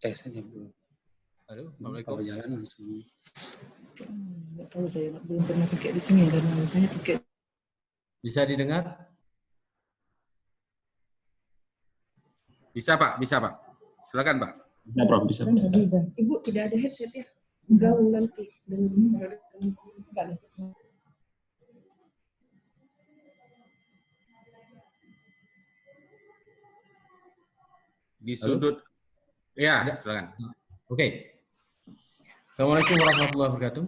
tes aja dulu. Halo, Kalau Assalamualaikum. jalan langsung. Nggak tahu, saya belum pernah pakai di sini karena misalnya pakai. Bisa didengar? Bisa Pak, bisa Pak. Silakan Pak. Ya, Prof, bisa. Ibu tidak ada headset ya? Gaul nanti dengan Di sudut. Ya, silakan. Oke. Assalamualaikum warahmatullahi wabarakatuh.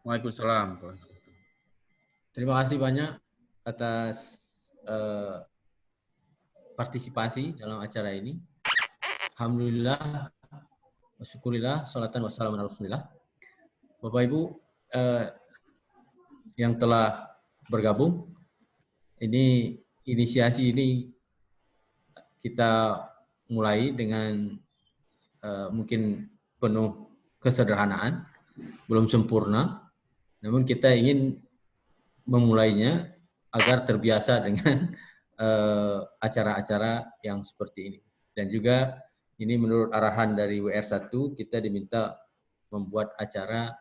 Waalaikumsalam. Terima kasih banyak atas partisipasi dalam acara ini. Alhamdulillah, syukurillah, salatan wassalamu ala rasulillah. Bapak Ibu yang telah bergabung, ini inisiasi ini kita mulai dengan mungkin penuh kesederhanaan, belum sempurna, namun kita ingin memulainya agar terbiasa dengan acara-acara yang seperti ini. Dan juga ini menurut arahan dari WR1, kita diminta membuat acara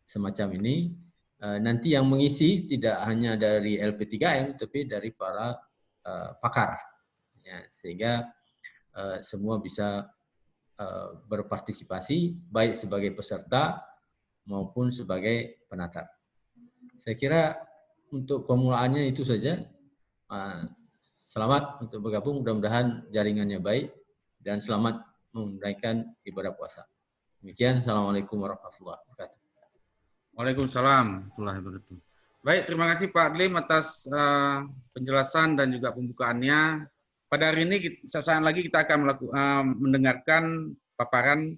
semacam ini. Nanti yang mengisi tidak hanya dari LP3M, tapi dari para pakar. Ya, sehingga semua bisa berpartisipasi, baik sebagai peserta maupun sebagai penata. Saya kira untuk pemulaannya itu saja. Selamat untuk bergabung, mudah-mudahan jaringannya baik, dan selamat menunaikan ibadah puasa. Demikian, Assalamualaikum warahmatullahi wabarakatuh. Waalaikumsalam warahmatullahi wabarakatuh. Baik, terima kasih Pak Adlim atas penjelasan dan juga pembukaannya. Pada hari ini, sesaat lagi kita akan mendengarkan paparan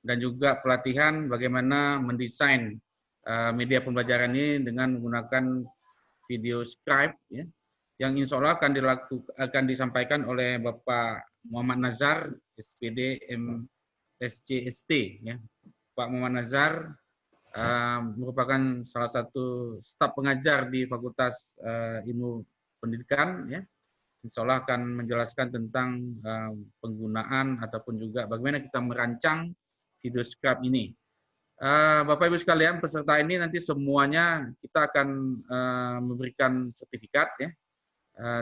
dan juga pelatihan bagaimana mendesain media pembelajaran ini dengan menggunakan video scribe, ya, yang insya Allah akan disampaikan oleh Bapak Muhammad Nazar, SPD MSCST. Ya. Pak Muhammad Nazar merupakan salah satu staf pengajar di Fakultas Ilmu Pendidikan. Ya. Insya Allah akan menjelaskan tentang penggunaan ataupun juga bagaimana kita merancang video scribe ini. Bapak Ibu sekalian, peserta ini nanti semuanya kita akan memberikan sertifikat, ya,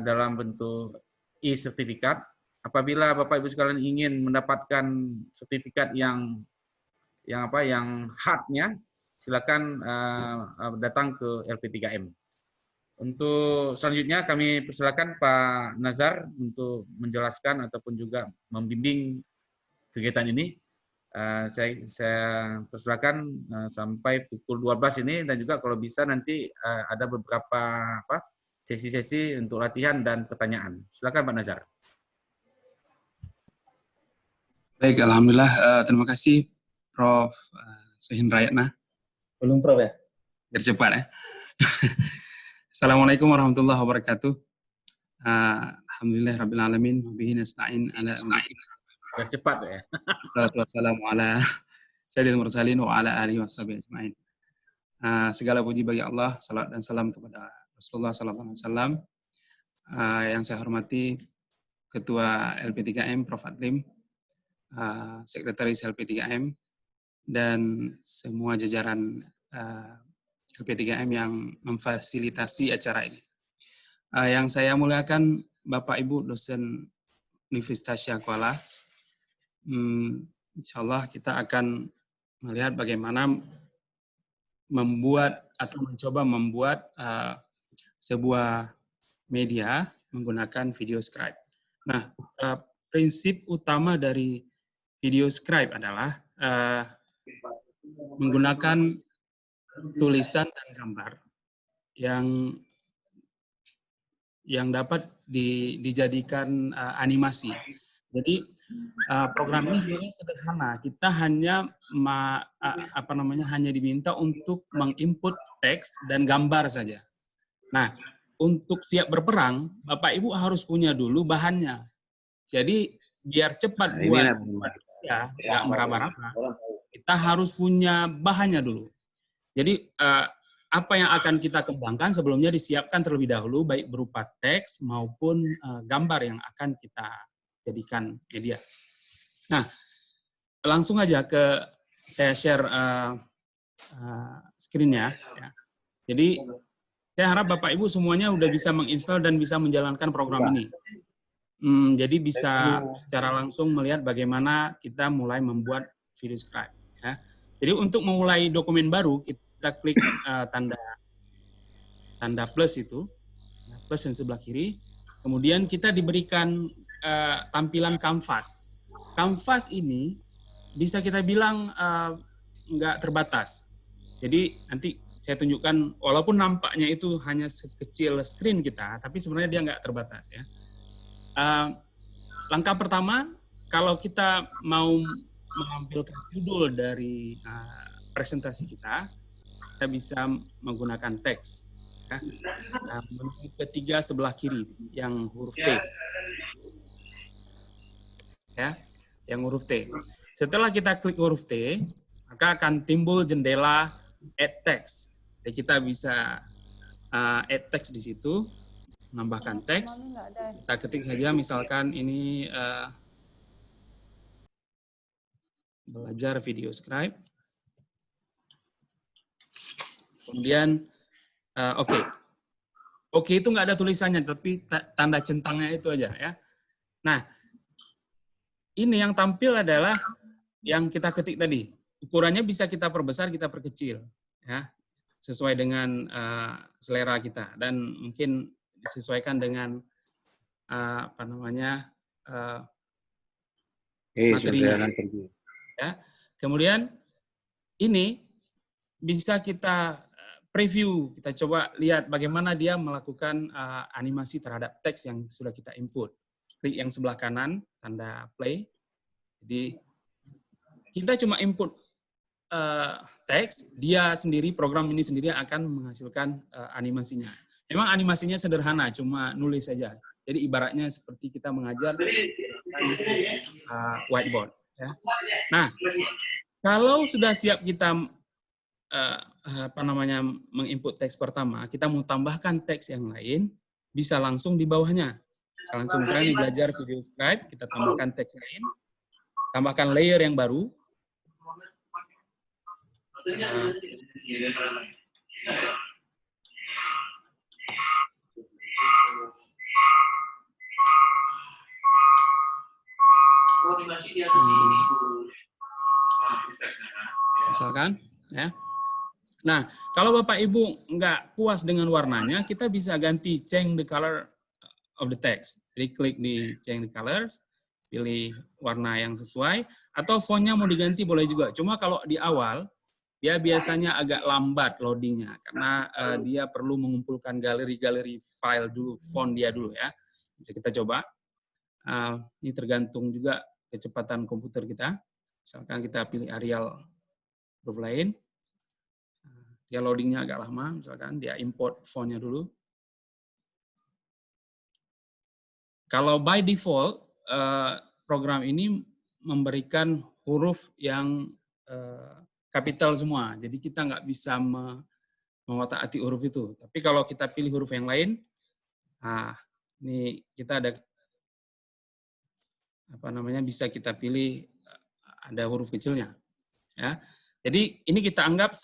dalam bentuk e-sertifikat. Apabila Bapak Ibu sekalian ingin mendapatkan sertifikat yang hardnya, silakan datang ke LP3M. Untuk selanjutnya kami persilakan Pak Nazar untuk menjelaskan ataupun juga membimbing kegiatan ini. Saya persilakan sampai pukul 12 ini, dan juga kalau bisa nanti ada beberapa sesi-sesi untuk latihan dan pertanyaan. Silakan Pak Nazar. Baik, alhamdulillah. Terima kasih Prof. Sohin Rayatna. Belum Prof ya? Biar cepat ya. Assalamualaikum warahmatullahi wabarakatuh. Alhamdulillah rabbil alamin, wabihi nasta'in ala Biar cepat ya. Wassalamu ala sayyidil mursalin wa ala alihi washabihi ajma'in. Segala puji bagi Allah, salat dan salam kepada Rasulullah sallallahu alaihi wasallam. Yang saya hormati Ketua LP3M Prof. Adlim, Sekretaris LP3M, dan semua jajaran LP3M yang memfasilitasi acara ini. Yang saya muliakan Bapak Ibu dosen Universitas Syahkuala, insya Allah kita akan melihat bagaimana membuat atau mencoba membuat sebuah media menggunakan video scribe. Nah, prinsip utama dari video scribe adalah menggunakan tulisan dan gambar yang dapat dijadikan animasi. Jadi program ini sebenarnya sederhana. Kita hanya hanya diminta untuk menginput teks dan gambar saja. Nah, untuk siap berperang, Bapak Ibu harus punya dulu bahannya. Jadi biar cepat buat ya, nggak meraba-raba. Kita harus punya bahannya dulu. Jadi apa yang akan kita kembangkan sebelumnya disiapkan terlebih dahulu, baik berupa teks maupun gambar yang akan kita jadikan media. Nah, langsung aja ke saya share screen-nya. Ya. Jadi saya harap Bapak Ibu semuanya udah bisa menginstal dan bisa menjalankan program ini. Jadi bisa secara langsung melihat bagaimana kita mulai membuat video scribe. Ya. Jadi untuk memulai dokumen baru, kita klik tanda plus itu, plus yang sebelah kiri. Kemudian kita diberikan tampilan kanvas. Kanvas ini bisa kita bilang nggak terbatas. Jadi nanti saya tunjukkan, walaupun nampaknya itu hanya sekecil screen kita, tapi sebenarnya dia nggak terbatas ya. Langkah pertama, kalau kita mau menampilkan judul dari presentasi kita bisa menggunakan teks. Ya. Menu ketiga sebelah kiri, yang huruf T. Ya, yang huruf T. Setelah kita klik huruf T, maka akan timbul jendela Add Text. Jadi kita bisa add text di situ, menambahkan teks. Kita ketik saja, misalkan ini belajar video scribe. Kemudian oke. Oke itu nggak ada tulisannya, tapi tanda centangnya itu aja ya. Nah, ini yang tampil adalah yang kita ketik tadi. Ukurannya bisa kita perbesar, kita perkecil, ya, sesuai dengan selera kita dan mungkin disesuaikan dengan apa namanya materinya. Ya. Kemudian ini bisa kita preview, kita coba lihat bagaimana dia melakukan animasi terhadap teks yang sudah kita input. Klik yang sebelah kanan, tanda play. Jadi kita cuma input teks, dia sendiri, program ini sendiri akan menghasilkan animasinya. Memang animasinya sederhana, cuma nulis saja. Jadi ibaratnya seperti kita mengajar whiteboard. Ya. Nah, kalau sudah siap kita menginput teks pertama, kita mau tambahkan teks yang lain, bisa langsung di bawahnya. Bisa langsung misalnya di belajar video scribe, kita tambahkan teks lain, tambahkan layer yang baru. Misalkan, ya. Nah, kalau Bapak Ibu nggak puas dengan warnanya, kita bisa ganti change the color of the text. Jadi klik di change the colors, pilih warna yang sesuai, atau fontnya mau diganti boleh juga. Cuma kalau di awal, dia biasanya agak lambat loadingnya, karena dia perlu mengumpulkan galeri-galeri file dulu, font dia dulu ya. Bisa kita coba. Ini tergantung juga kecepatan komputer kita. Misalkan kita pilih Arial huruf lain, dia loadingnya agak lama, misalkan dia import fontnya dulu. Kalau by default, program ini memberikan huruf yang kapital semua, jadi kita nggak bisa mengotak-atik huruf itu. Tapi kalau kita pilih huruf yang lain, ini kita ada bisa kita pilih ada huruf kecilnya, ya. Jadi ini kita anggap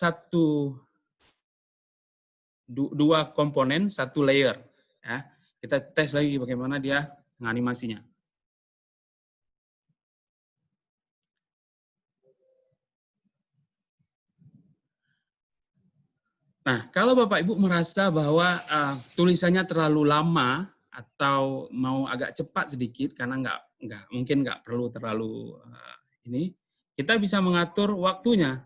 dua komponen, satu layer. Ya. Kita tes lagi bagaimana dia menganimasinya. Nah, kalau Bapak Ibu merasa bahwa tulisannya terlalu lama atau mau agak cepat sedikit karena mungkin nggak perlu terlalu ini, kita bisa mengatur waktunya.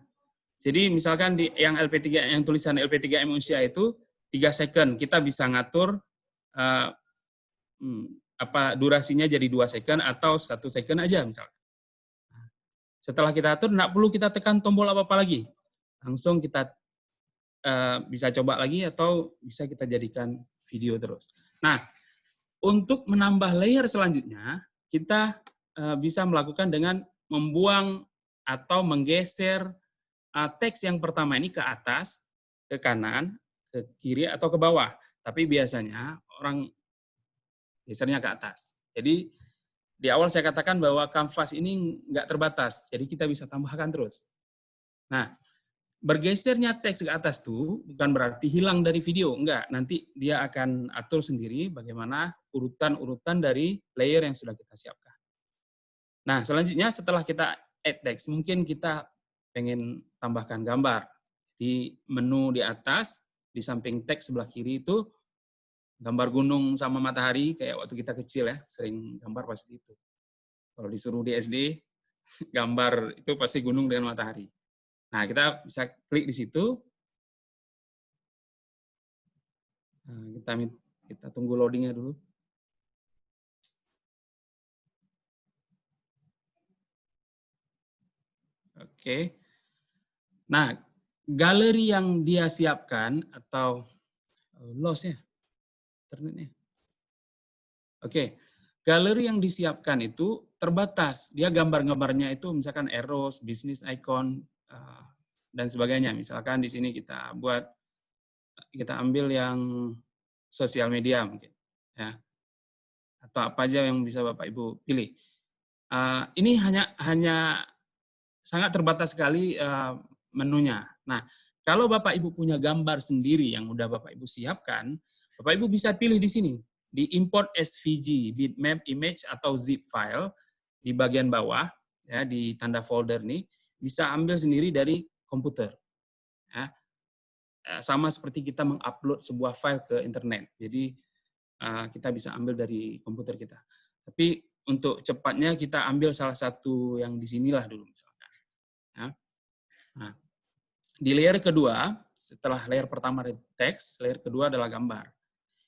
Jadi misalkan yang tulisan LP3M Unsya itu 3 second, kita bisa ngatur durasinya jadi 2 second atau 1 second aja misalkan. Setelah kita atur, nggak perlu kita tekan tombol apa-apa lagi. Langsung kita bisa coba lagi atau bisa kita jadikan video terus. Nah, untuk menambah layer selanjutnya, kita bisa melakukan dengan membuang atau menggeser teks yang pertama ini ke atas, ke kanan, ke kiri, atau ke bawah. Tapi biasanya orang gesernya ke atas. Jadi di awal saya katakan bahwa kanvas ini nggak terbatas, jadi kita bisa tambahkan terus. Nah, bergesernya teks ke atas tuh bukan berarti hilang dari video, enggak. Nanti dia akan atur sendiri bagaimana urutan-urutan dari layer yang sudah kita siapkan. Nah, selanjutnya setelah kita add text, mungkin kita pengen tambahkan gambar. Di menu di atas, di samping teks sebelah kiri itu gambar gunung sama matahari, kayak waktu kita kecil ya, sering gambar pasti itu. Kalau disuruh di SD, gambar itu pasti gunung dengan matahari. Nah, kita bisa klik di situ. Nah, kita tunggu loadingnya dulu. Oke. Nah, galeri yang dia siapkan atau loss ya, internetnya. Oke, galeri yang disiapkan itu terbatas. Dia gambar-gambarnya itu misalkan arrows, business icon, dan sebagainya. Misalkan di sini kita ambil yang sosial media mungkin, ya, atau apa aja yang bisa Bapak Ibu pilih. Ini hanya sangat terbatas sekali menunya. Nah, kalau Bapak Ibu punya gambar sendiri yang udah Bapak Ibu siapkan, Bapak Ibu bisa pilih di sini, di import SVG, bitmap, image, atau zip file, di bagian bawah, ya, di tanda folder nih, bisa ambil sendiri dari komputer. Ya. Sama seperti kita mengupload sebuah file ke internet. Jadi, kita bisa ambil dari komputer kita. Tapi untuk cepatnya kita ambil salah satu yang di sinilah dulu misalkan. Ya. Nah, di layer kedua, setelah layer pertama teks, layer kedua adalah gambar.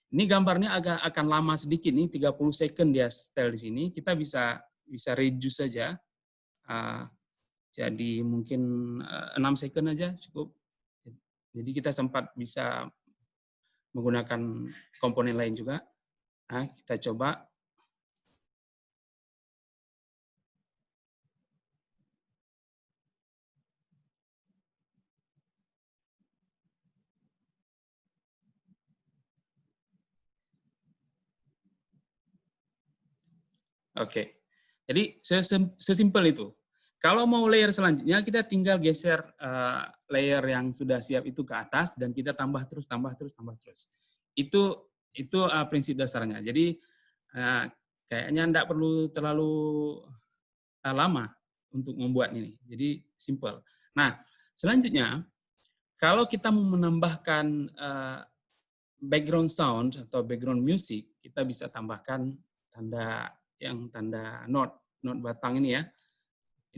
Ini gambarnya akan lama sedikit nih, 30 second dia setel di sini. Kita bisa reduce saja. Jadi mungkin 6 second aja cukup. Jadi kita sempat bisa menggunakan komponen lain juga. Nah, kita coba. Oke. Jadi sesimpel itu. Kalau mau layer selanjutnya, kita tinggal geser layer yang sudah siap itu ke atas dan kita tambah terus. Itu prinsip dasarnya. Jadi kayaknya enggak perlu terlalu lama untuk membuat ini. Jadi simple. Nah, selanjutnya kalau kita mau menambahkan background sound atau background music, kita bisa tambahkan tanda note batang ini ya.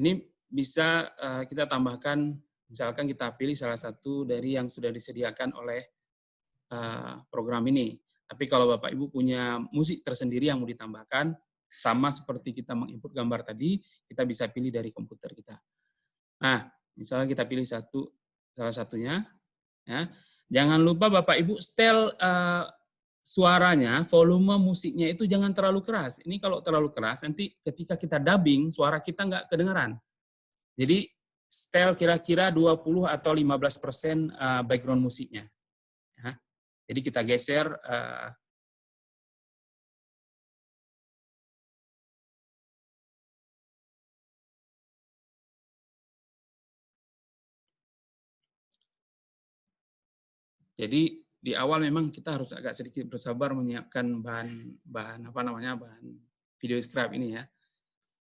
Ini bisa kita tambahkan, misalkan kita pilih salah satu dari yang sudah disediakan oleh program ini. Tapi kalau Bapak Ibu punya musik tersendiri yang mau ditambahkan, sama seperti kita menginput gambar tadi, kita bisa pilih dari komputer kita. Nah, misalnya kita pilih salah satunya, ya. Jangan lupa Bapak Ibu setel suaranya, volume musiknya itu jangan terlalu keras. Ini kalau terlalu keras, nanti ketika kita dubbing, suara kita nggak kedengeran. Jadi, setel kira-kira 20 atau 15% background musiknya. Ya. Jadi kita geser. Jadi di awal memang kita harus agak sedikit bersabar menyiapkan bahan video script ini ya.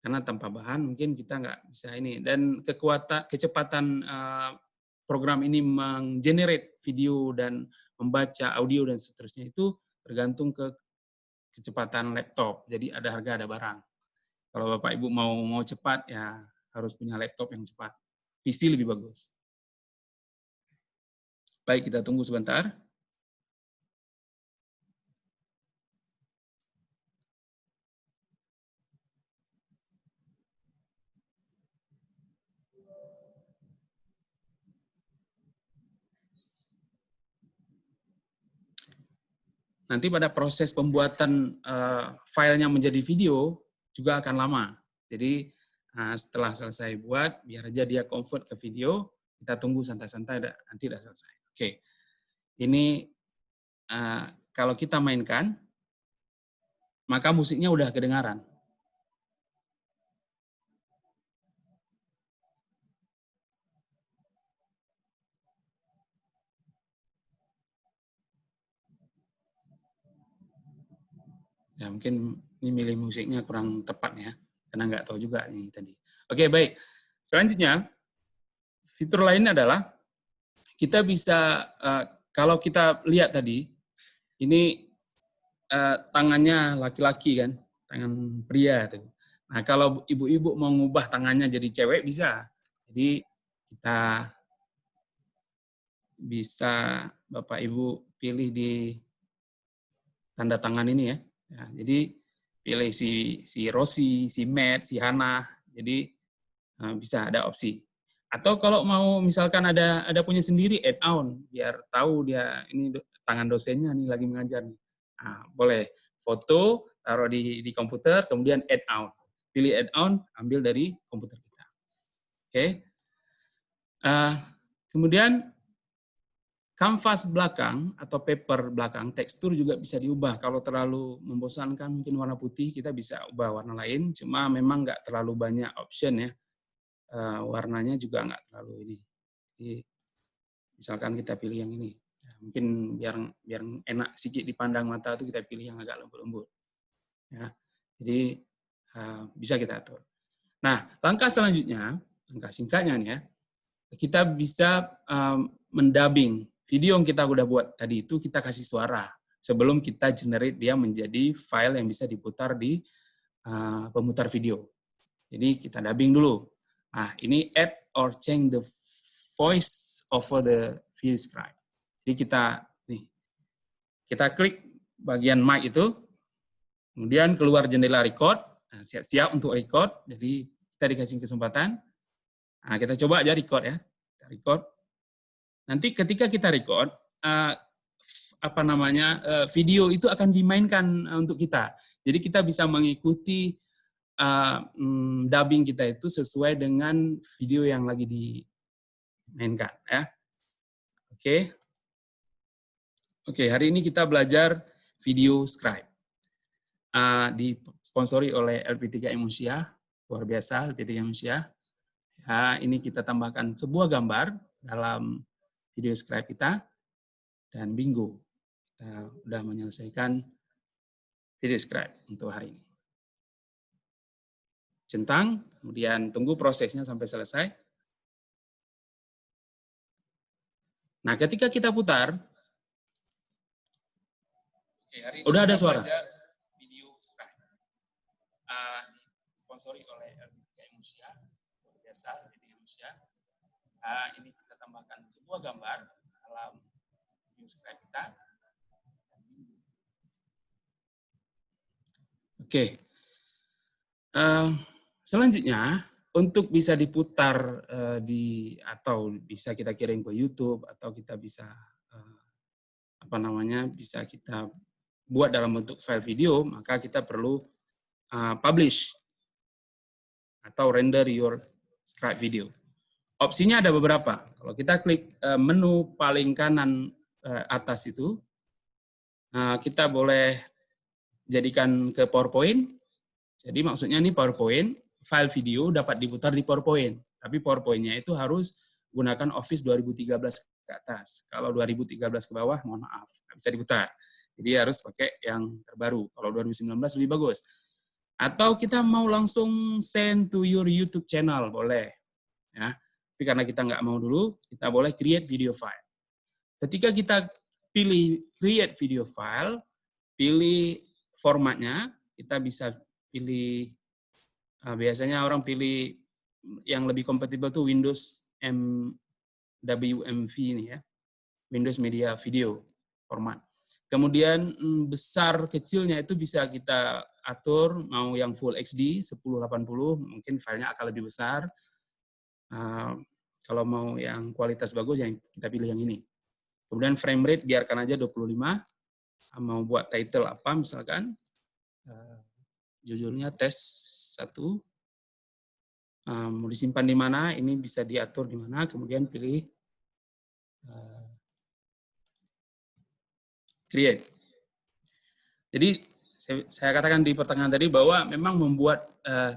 Karena tanpa bahan mungkin kita nggak bisa ini. Dan kecepatan program ini menggenerate video dan membaca audio dan seterusnya itu tergantung ke kecepatan laptop. Jadi ada harga ada barang. Kalau Bapak Ibu mau cepat ya harus punya laptop yang cepat. PC lebih bagus. Baik, kita tunggu sebentar. Nanti pada proses pembuatan filenya menjadi video juga akan lama. Jadi setelah selesai buat, biar aja dia convert ke video, kita tunggu santai-santai, nanti udah selesai. Oke, ini kalau kita mainkan, maka musiknya udah kedengaran. Ya mungkin ini milih musiknya kurang tepat ya, karena nggak tahu juga nih tadi. Oke, baik. Selanjutnya, fitur lainnya adalah kita bisa, kalau kita lihat tadi, ini tangannya laki-laki kan, tangan pria tuh. Nah, kalau ibu-ibu mau ngubah tangannya jadi cewek bisa. Jadi kita bisa Bapak Ibu pilih di tanda tangan ini ya. Ya, jadi pilih si Rosi, si Matt, si Hana. Jadi bisa ada opsi. Atau kalau mau misalkan ada punya sendiri add on biar tahu dia ini tangan dosennya nih lagi mengajar nih. Nah, boleh foto taruh di komputer kemudian add on. Pilih add on, ambil dari komputer kita. Oke. Kemudian kanvas belakang atau paper belakang, tekstur juga bisa diubah. Kalau terlalu membosankan mungkin warna putih, kita bisa ubah warna lain. Cuma memang nggak terlalu banyak option ya. Warnanya juga nggak terlalu ini. Jadi, misalkan kita pilih yang ini. Mungkin biar enak sedikit dipandang mata itu kita pilih yang agak lembut-lembut. Ya. Jadi bisa kita atur. Nah, langkah selanjutnya, langkah singkatnya nih ya, kita bisa mendubbing video yang kita udah buat tadi itu kita kasih suara sebelum kita generate dia menjadi file yang bisa diputar di pemutar video. Jadi kita dubbing dulu. Nah, ini add or change the voice over the video script. Jadi kita klik bagian mic itu, kemudian keluar jendela record, siap-siap untuk record. Jadi kita dikasih kesempatan. Nah, kita coba aja record ya. Kita record. Nanti ketika kita record, video itu akan dimainkan untuk kita. Jadi kita bisa mengikuti dubbing kita itu sesuai dengan video yang lagi dimainkan. Ya. Oke, hari ini kita belajar video scribe. Disponsori oleh LP3 Emosia, luar biasa LP3 Emosia. Ya, ini kita tambahkan sebuah gambar dalam video scribe kita, dan bingo, kita sudah menyelesaikan video scribe untuk hari ini. Centang, kemudian tunggu prosesnya sampai selesai. Nah, ketika kita putar, udah ada suara. Video scribe. Disponsori oleh LP3 Emosia, luar biasa LP3 Emosia. Ini kita tambahkan sebuah gambar dalam video scribe kita. Oke. Selanjutnya, untuk bisa diputar atau bisa kita kirim ke YouTube atau kita bisa bisa kita buat dalam bentuk file video, maka kita perlu publish atau render your scribe video. Opsinya ada beberapa. Kalau kita klik menu paling kanan atas itu, kita boleh jadikan ke PowerPoint. Jadi maksudnya ini PowerPoint, file video dapat diputar di PowerPoint. Tapi PowerPoint-nya itu harus gunakan Office 2013 ke atas. Kalau 2013 ke bawah, mohon maaf, nggak bisa diputar. Jadi harus pakai yang terbaru. Kalau 2019 lebih bagus. Atau kita mau langsung send to your YouTube channel, boleh. Ya. Tapi karena kita nggak mau dulu, kita boleh create video file. Ketika kita pilih create video file, pilih formatnya, kita bisa pilih, biasanya orang pilih yang lebih kompatibel tuh Windows MWMV ini ya, Windows Media Video format. Kemudian besar kecilnya itu bisa kita atur, mau yang Full HD 1080, mungkin filenya akan lebih besar. Kalau mau yang kualitas bagus, yang kita pilih yang ini. Kemudian frame rate biarkan aja 25. Mau buat title apa misalkan, judulnya tes 1. Mau disimpan di mana, ini bisa diatur di mana, kemudian pilih create. Jadi saya katakan di pertengahan tadi bahwa memang membuat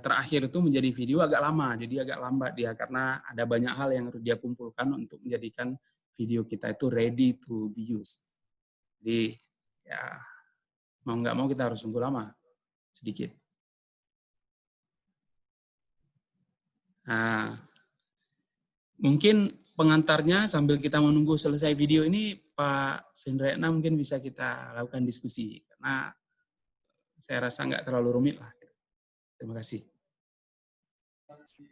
terakhir itu menjadi video agak lama, jadi agak lambat dia karena ada banyak hal yang harus dia kumpulkan untuk menjadikan video kita itu ready to be used. Jadi ya Mau nggak mau kita harus tunggu lama sedikit. Nah, mungkin pengantarnya sambil kita menunggu selesai video ini, Pak Sendrayatna mungkin bisa kita lakukan diskusi, karena saya rasa nggak terlalu rumit lah. Terima kasih.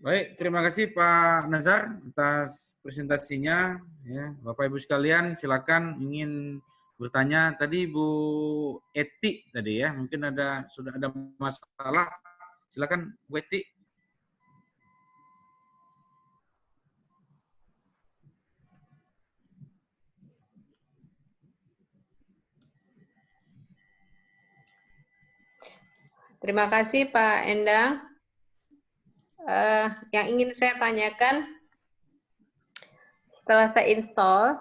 Baik, terima kasih Pak Nazar atas presentasinya. Ya, Bapak Ibu sekalian, silakan ingin bertanya. Tadi Bu Eti tadi ya, mungkin sudah ada masalah. Silakan Bu Eti. Terima kasih Pak Endang. Yang ingin saya tanyakan, setelah saya install,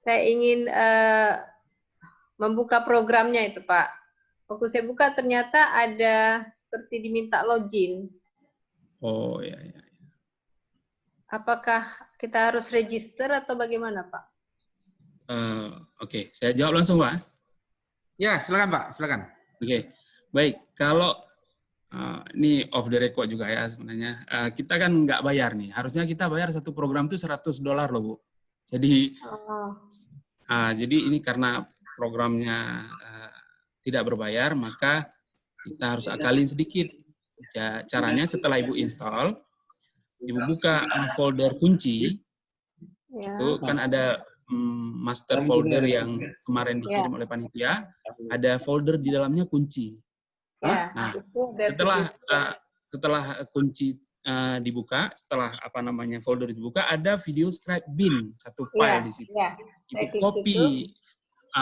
saya ingin membuka programnya itu Pak. Waktu saya buka ternyata ada seperti diminta login. Oh ya, ya. Apakah kita harus register atau bagaimana Pak? Oke, saya jawab langsung Pak. Ya, silakan Pak, silakan. Oke, baik. Kalau ini off the record juga ya sebenarnya. Kita kan nggak bayar nih. Harusnya kita bayar satu program itu $100 loh Bu. Jadi, jadi ini karena programnya tidak berbayar, maka kita harus akalin sedikit. Caranya setelah Ibu install, Ibu buka folder kunci, itu kan ada master folder yang kemarin dikirim oleh panitia, ada folder di dalamnya kunci. Nah, setelah kunci dibuka, setelah folder dibuka, ada video scribe bin, satu file di situ. Ibu copy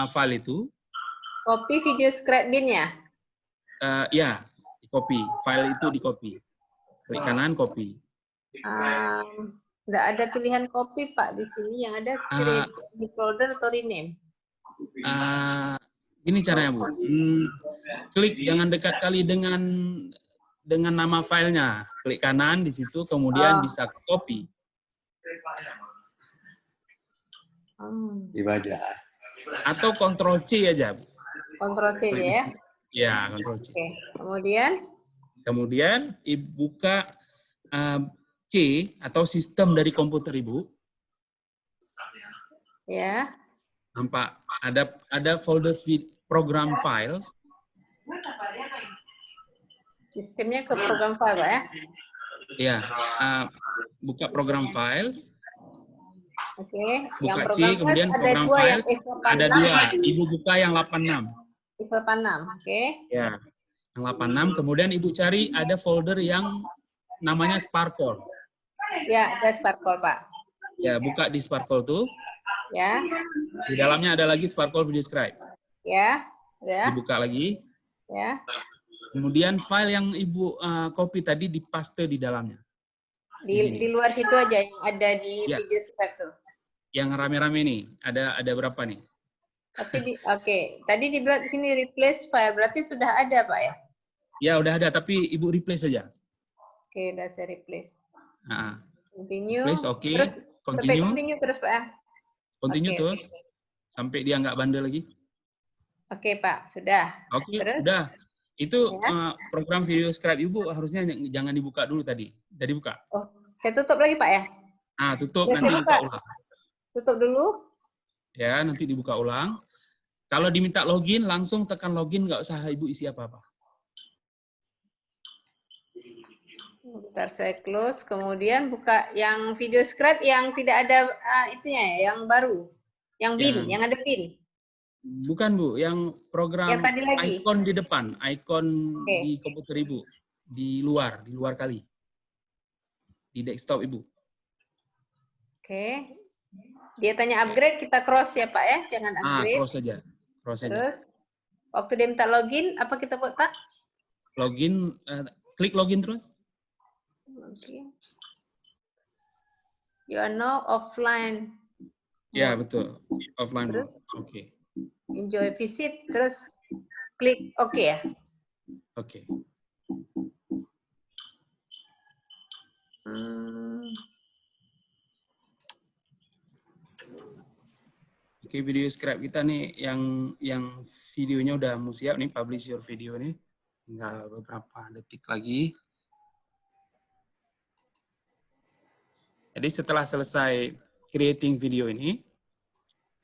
file itu. Copy video scribe bin ya? Ya, di copy. File itu di copy. Klik kanan, copy. Nggak ada pilihan copy Pak di sini, yang ada create di folder atau rename. Ini caranya Bu. Klik jangan dekat kali dengan nama filenya. Klik kanan di situ, kemudian bisa copy. Ibadah. Atau Ctrl C aja Bu. Ctrl C ya? Ya, Ctrl C. Oke. Kemudian Ibu buka C atau sistem dari komputer Ibu. Ya. Nampak ada folder program files. Sistemnya ke program file ya? Ya. Buka program files. Oke. Buka C, kemudian program files. Ada dua. Ibu buka yang 86. X86, oke. Ya. Yang 86, kemudian Ibu cari ada folder yang namanya Sparkle. Ya, ada Sparkle, Pak. Ya, buka di Sparkle tuh. Ya. Di dalamnya ada lagi Sparkle Video Scribe. Ya, ya. Dibuka lagi. Ya. Kemudian file yang Ibu copy tadi dipaste di dalamnya. Di luar situ aja yang ada di Video Scribe tuh. Yang rame-rame nih, ada berapa nih? Tapi oke, tadi dibilang di sini replace file, berarti sudah ada Pak ya? Ya udah ada, tapi Ibu replace saja. Oke, udah saya replace. Nah, Continue. replace, oke. Terus Continue. sampai continue terus Pak ya? Continue terus. Sampai dia nggak bandel lagi. Oke Pak, sudah. Oke, terus? udah. Itu program Video Scribe Ibu harusnya jangan dibuka dulu tadi. Udah dibuka. Oh, saya tutup lagi Pak ya? Nah, tutup Ya, nanti buka ulang. Tutup dulu. Ya, nanti dibuka ulang. Kalau diminta login, langsung tekan login, nggak usah Ibu isi apa-apa. Bentar saya close, kemudian buka yang Video Scribe yang tidak ada itunya ya, yang baru. Yang bin, yang ada bin. Bukan Bu, yang program yang tadi lagi. Icon di depan, icon di komputer Ibu, di luar kali. Di desktop Ibu. Oke. Dia tanya upgrade, kita cross ya Pak ya, jangan upgrade. Cross saja. Terus, waktu dia minta login, apa kita buat Pak? Login, klik login terus. Login. You are now offline. Ya, betul. Offline. Terus? Oke. Enjoy visit, terus klik OK ya? Oke. Oke, Oke, video scribe kita nih yang videonya udah mau siap nih, publish your video nih. Tinggal beberapa detik lagi. Jadi setelah selesai creating video ini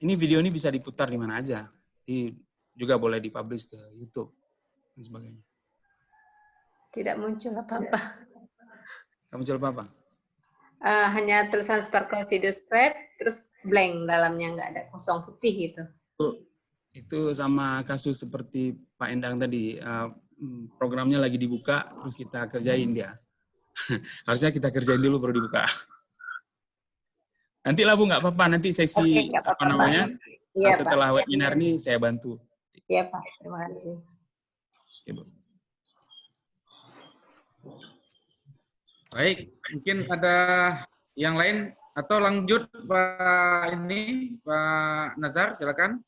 video ini bisa diputar di mana aja. Juga boleh dipublish ke YouTube dan sebagainya. Tidak muncul apa-apa. Kamu muncul apa? Hanya tulisan Sparkle Video Scribe, terus blank dalamnya, nggak ada, kosong putih gitu. Itu sama kasus seperti Pak Endang tadi, programnya lagi dibuka, terus kita kerjain dia. Harusnya kita kerjain dulu baru dibuka. Nanti lah Bu, nggak apa-apa, nanti sesi Oke, apa namanya, iya, setelah Pak. webinar ini saya bantu. Iya Pak, terima kasih. Oke, Bu. Baik, mungkin ada yang lain atau lanjut Pak Nazar, silakan.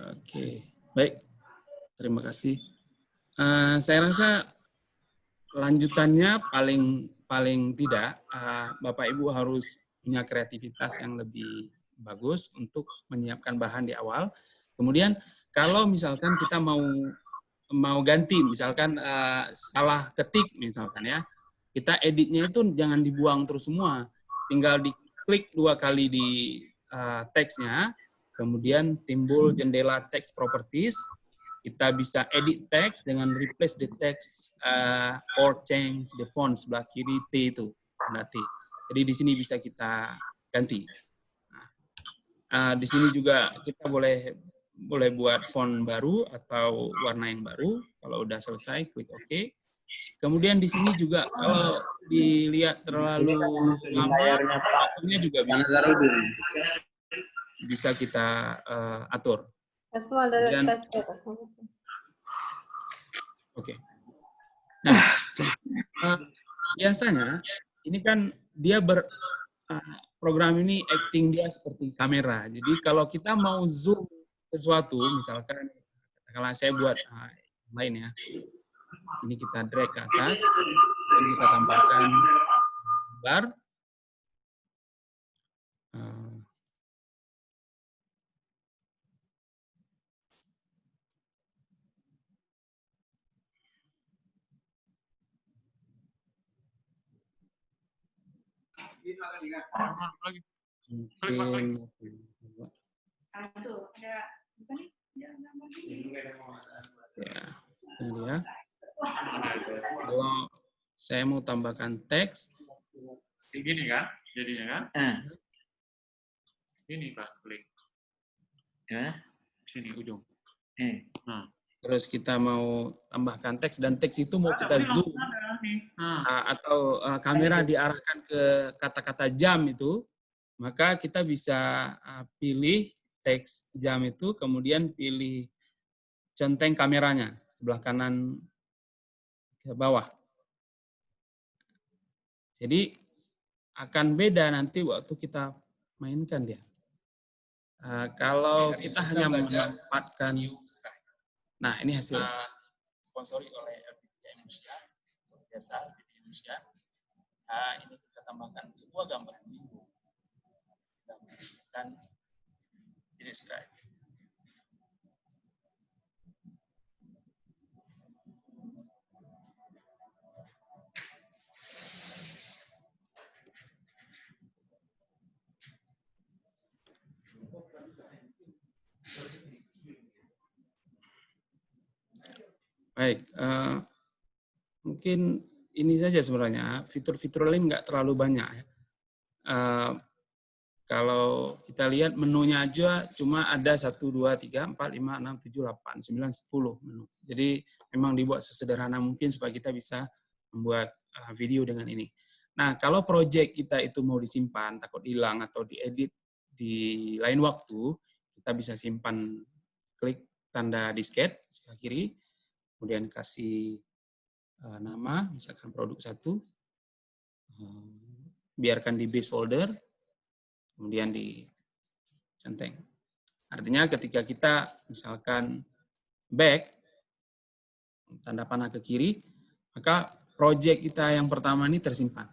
Oke, baik. Terima kasih. Saya rasa lanjutannya paling tidak Bapak Ibu harus punya kreativitas yang lebih bagus untuk menyiapkan bahan di awal. Kemudian kalau misalkan kita mau ganti, misalkan salah ketik misalkan ya, kita editnya itu jangan dibuang terus semua, tinggal diklik 2 kali di teksnya, kemudian timbul jendela text properties, kita bisa edit text dengan replace the text or change the font sebelah kiri T itu nanti. Jadi di sini bisa kita ganti. Di sini juga kita boleh buat font baru atau warna yang baru. Kalau udah selesai, klik OK. Kemudian di sini juga kalau dilihat terlalu lama, waktunya juga bisa kita atur. Oke. Nah, biasanya ini kan dia program ini acting dia seperti kamera. Jadi kalau kita mau zoom sesuatu, misalkan kalau saya buat lain ya, ini kita drag ke atas, dan kita tambahkan bar. Mungkin ya, ini dia. Kalau saya mau tambahkan teks, gini kan, jadinya kan? Ini Pak, klik. Ya. Sini ujung. Nah. Terus kita mau tambahkan teks dan teks itu mau kita zoom atau kamera diarahkan ke kata-kata jam itu, maka kita bisa pilih teks jam itu, kemudian pilih centeng kameranya sebelah kanan ke bawah. Jadi akan beda nanti waktu kita mainkan dia. Kalau kita hanya menempatkan, nah ini hasil sponsori oleh LPDI Indonesia, biasa LPDI Indonesia. Ini kita tambahkan sebuah gambar minggu dan menggunakan video scribe. Baik, mungkin ini saja sebenarnya, fitur-fitur lain nggak terlalu banyak. Kalau kita lihat menunya aja cuma ada 1, 2, 3, 4, 5, 6, 7, 8, 9, 10 menu. Jadi memang dibuat sesederhana mungkin supaya kita bisa membuat video dengan ini. Nah, kalau project kita itu mau disimpan, takut hilang atau diedit di lain waktu, kita bisa simpan, klik tanda disket sebelah kiri, kemudian kasih nama, misalkan produk 1, biarkan di base folder, kemudian di centeng. Artinya ketika kita misalkan back, tanda panah ke kiri, maka project kita yang pertama ini tersimpan.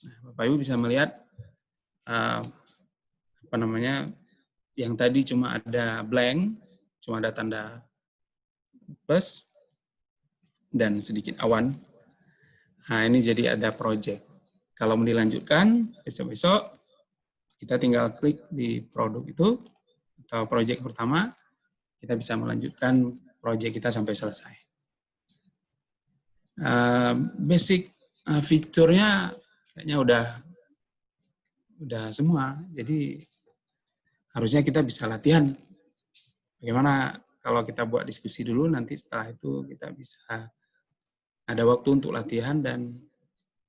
Nah, Bapak Ibu bisa melihat apa namanya, yang tadi cuma ada blank, cuma ada tanda plus dan sedikit awan. Nah, ini jadi ada project. Kalau mau dilanjutkan, besok-besok kita tinggal klik di produk itu, atau project pertama, kita bisa melanjutkan project kita sampai selesai. Basic fiturnya kayaknya udah semua, jadi harusnya kita bisa latihan. Bagaimana kalau kita buat diskusi dulu, nanti setelah itu kita bisa ada waktu untuk latihan. Dan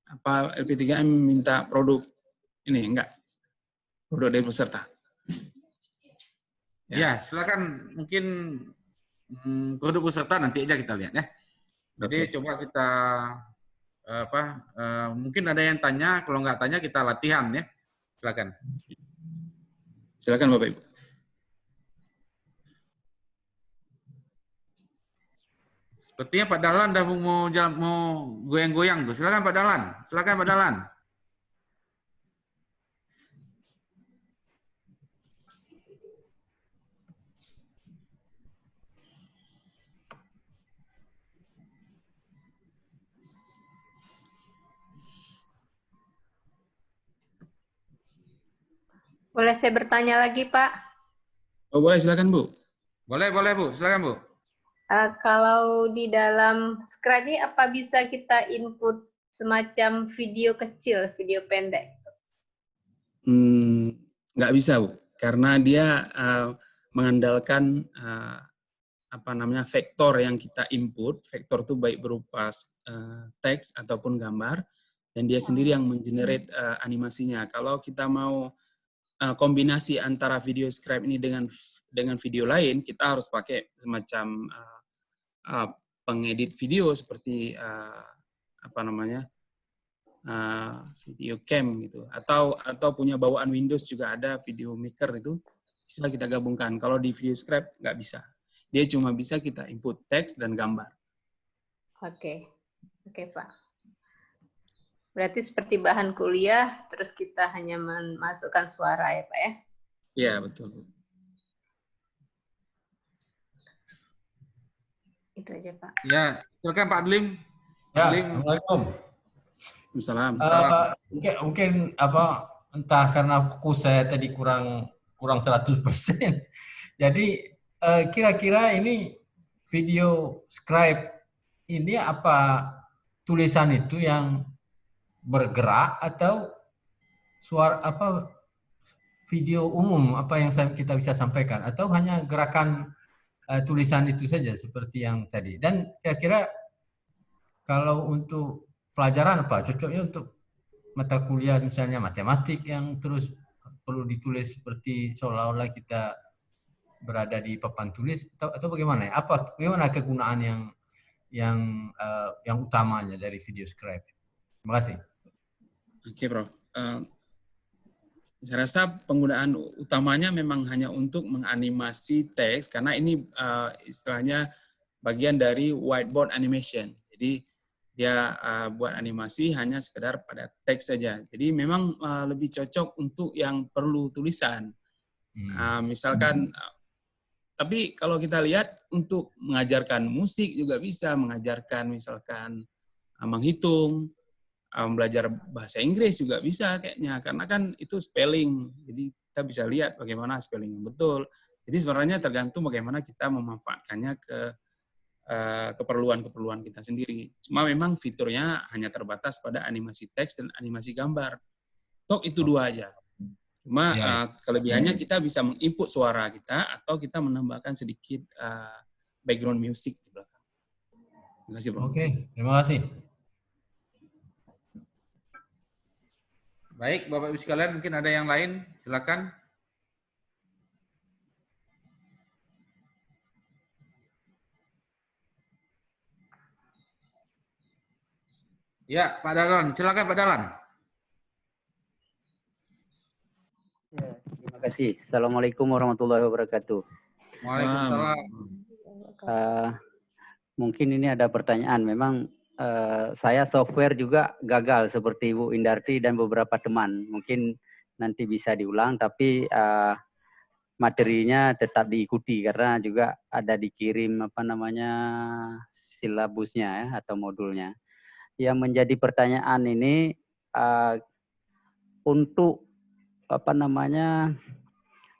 apa LP3M minta produk ini enggak? Produk dari peserta. Ya, silakan mungkin produk peserta nanti aja kita lihat ya. Jadi coba kita mungkin ada yang tanya, kalau nggak tanya kita latihan ya. Silakan. Silakan Bapak Ibu. Sepertinya Pak Dahlan dah mau goyang-goyang tuh. Silakan Pak Dahlan. Silakan Pak Dahlan. Boleh saya bertanya lagi, Pak? Oh, boleh, silakan Bu. Boleh Bu. Silakan Bu. Kalau di dalam Scribe ini apa bisa kita input semacam video kecil, video pendek? Nggak bisa Bu, karena dia mengandalkan vektor yang kita input. Vektor itu baik berupa teks ataupun gambar, dan dia sendiri yang mengenerate animasinya. Kalau kita mau kombinasi antara video Scribe ini dengan video lain, kita harus pakai semacam pengedit video seperti video cam gitu, atau punya bawaan Windows juga ada video maker, itu bisa kita gabungkan. Kalau di video Scribe nggak bisa, dia cuma bisa kita input teks dan gambar. Oke, Pak. Berarti seperti bahan kuliah, terus kita hanya memasukkan suara ya Pak ya? Iya, betul. Itu aja Pak. Ya, silakan Pak Adlim. Ya, Assalamualaikum. Salam. Mungkin entah karena fokus saya tadi kurang 100%. Jadi kira-kira ini video Scribe ini apa tulisan itu yang bergerak atau suara video umum yang kita bisa sampaikan, atau hanya gerakan tulisan itu saja seperti yang tadi. Dan kira-kira kalau untuk pelajaran cocoknya untuk mata kuliah misalnya matematik yang terus perlu ditulis seperti seolah-olah kita berada di papan tulis, atau bagaimana ya? Bagaimana kegunaan yang utamanya dari video Scribe? Terima kasih. Oke, Prof. Saya rasa penggunaan utamanya memang hanya untuk menganimasi teks, karena ini istilahnya bagian dari whiteboard animation. Jadi dia buat animasi hanya sekedar pada teks saja. Jadi memang lebih cocok untuk yang perlu tulisan. Misalkan, tapi kalau kita lihat untuk mengajarkan musik juga bisa, mengajarkan misalkan menghitung, belajar bahasa Inggris juga bisa kayaknya, karena kan itu spelling. Jadi kita bisa lihat bagaimana spelling yang betul. Jadi sebenarnya tergantung bagaimana kita memanfaatkannya ke keperluan-keperluan kita sendiri. Cuma memang fiturnya hanya terbatas pada animasi teks dan animasi gambar. Itu dua aja. Cuma kelebihannya kita bisa menginput suara kita, atau kita menambahkan sedikit background music di belakang. Terima kasih, Bro. Oke, terima kasih. Baik, Bapak Ibu sekalian, mungkin ada yang lain, silakan. Ya, Pak Dahlan, silakan Pak Dahlan. Ya, terima kasih. Assalamualaikum warahmatullahi wabarakatuh. Waalaikumsalam. Mungkin ini ada pertanyaan. Memang saya software juga gagal seperti Ibu Indarti dan beberapa teman. Mungkin nanti bisa diulang, tapi materinya tetap diikuti karena juga ada dikirim silabusnya ya, atau modulnya. Yang menjadi pertanyaan ini untuk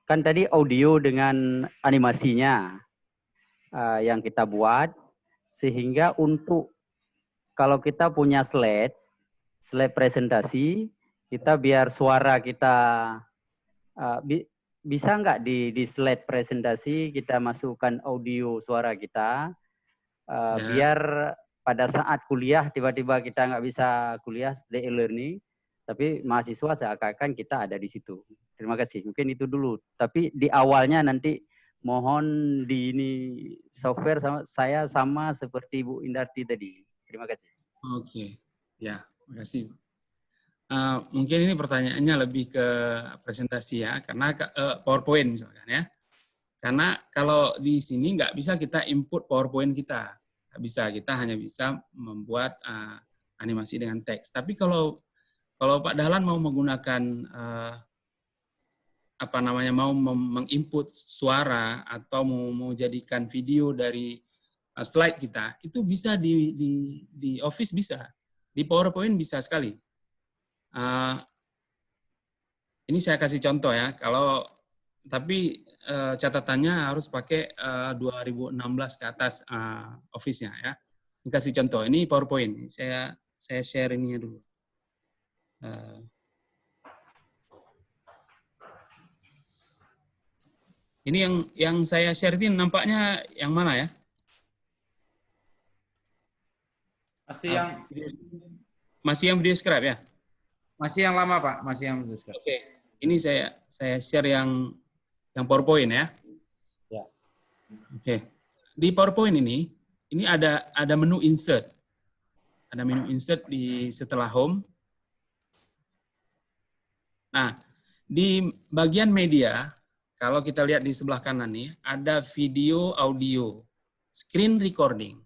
kan tadi audio dengan animasinya yang kita buat, sehingga untuk kalau kita punya slide presentasi, kita biar suara kita bisa nggak di slide presentasi kita masukkan audio suara kita, biar pada saat kuliah tiba-tiba kita nggak bisa kuliah seperti e-learning, tapi mahasiswa seakan-akan kita ada di situ. Terima kasih. Mungkin itu dulu. Tapi di awalnya nanti mohon di ini software saya sama seperti Bu Indarti tadi. Terima kasih. Oke, ya, terima kasih. Mungkin ini pertanyaannya lebih ke presentasi ya, karena PowerPoint misalkan ya. Karena kalau di sini nggak bisa kita input PowerPoint kita. Nggak bisa, kita hanya bisa membuat animasi dengan teks. Tapi kalau Pak Dahlan mau menggunakan mau menginput suara atau mau jadikan video dari slide kita, itu bisa di Office bisa, di PowerPoint bisa sekali. Ini saya kasih contoh ya, tapi catatannya harus pakai 2016 ke atas Office-nya ya. Ini kasih contoh, ini PowerPoint. Saya share ininya dulu. Ini yang saya share ini nampaknya yang mana ya? Masih yang video describe ya? Masih yang lama Pak, masih yang video describe. Oke, ini saya share yang PowerPoint ya. Ya. Oke, di PowerPoint ini ada menu insert. Ada menu insert di setelah home. Nah, di bagian media, kalau kita lihat di sebelah kanan nih, ada video, audio, screen recording.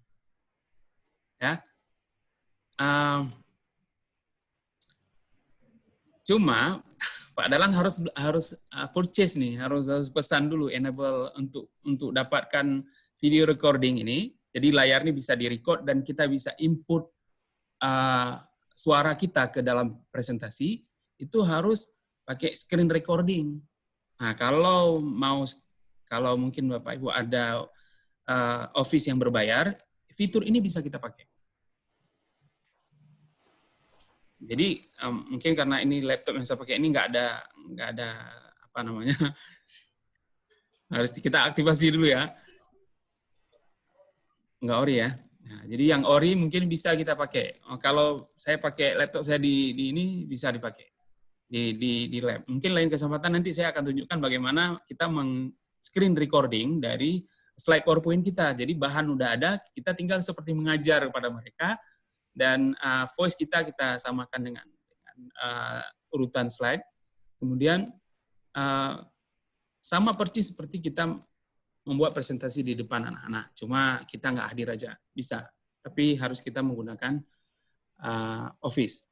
Ya. Cuma Pak Dahlan harus purchase nih, harus pesan dulu enable untuk dapatkan video recording ini. Jadi layar ini bisa direcord dan kita bisa input suara kita ke dalam presentasi, itu harus pakai screen recording. Nah, kalau mungkin Bapak Ibu ada Office yang berbayar, fitur ini bisa kita pakai. Jadi mungkin karena ini laptop yang saya pakai ini nggak ada harus kita aktifasi dulu ya. Nggak ori ya. Nah, jadi yang ori mungkin bisa kita pakai. Kalau saya pakai laptop saya di ini bisa dipakai di lab. Mungkin lain kesempatan nanti saya akan tunjukkan bagaimana kita screen recording dari slide PowerPoint kita. Jadi bahan udah ada, kita tinggal seperti mengajar kepada mereka dan voice kita samakan dengan urutan slide. Kemudian sama persis seperti kita membuat presentasi di depan anak-anak. Cuma kita nggak hadir aja, bisa. Tapi harus kita menggunakan Office.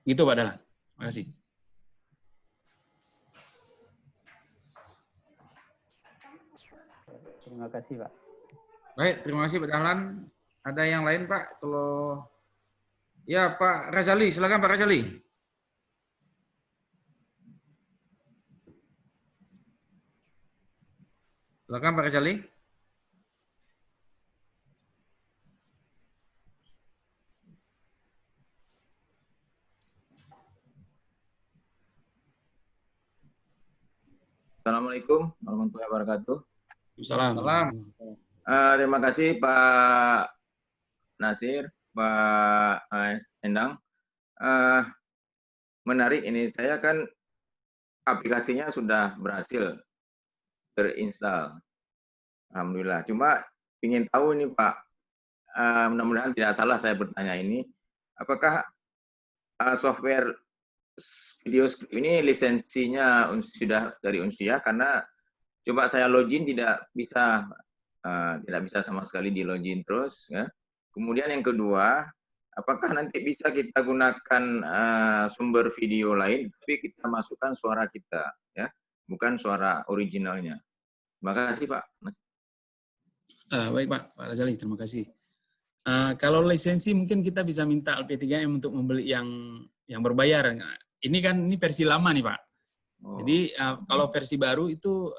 Gitu Pak Dahlan. Terima kasih. Terima kasih Pak. Baik, terima kasih Pak Dahlan. Ada yang lain Pak? Kalau ya Pak Razali, silakan Pak Razali. Silakan Pak Razali. Assalamualaikum warahmatullahi wabarakatuh. Salam. Terima kasih Pak Nasir, Pak Endang. Menarik ini, saya kan aplikasinya sudah berhasil terinstall. Alhamdulillah. Cuma ingin tahu ini Pak, mudah-mudahan tidak salah saya bertanya ini, apakah software video ini lisensinya sudah dari Unsia? Karena coba saya login tidak bisa sama sekali di login terus. Ya. Kemudian yang kedua, apakah nanti bisa kita gunakan sumber video lain, tapi kita masukkan suara kita, ya, bukan suara originalnya. Terima kasih Pak. Baik Pak Razali, terima kasih. Kalau lisensi mungkin kita bisa minta LP3M untuk membeli yang berbayar. Nah, ini versi lama nih Pak. Jadi kalau versi baru itu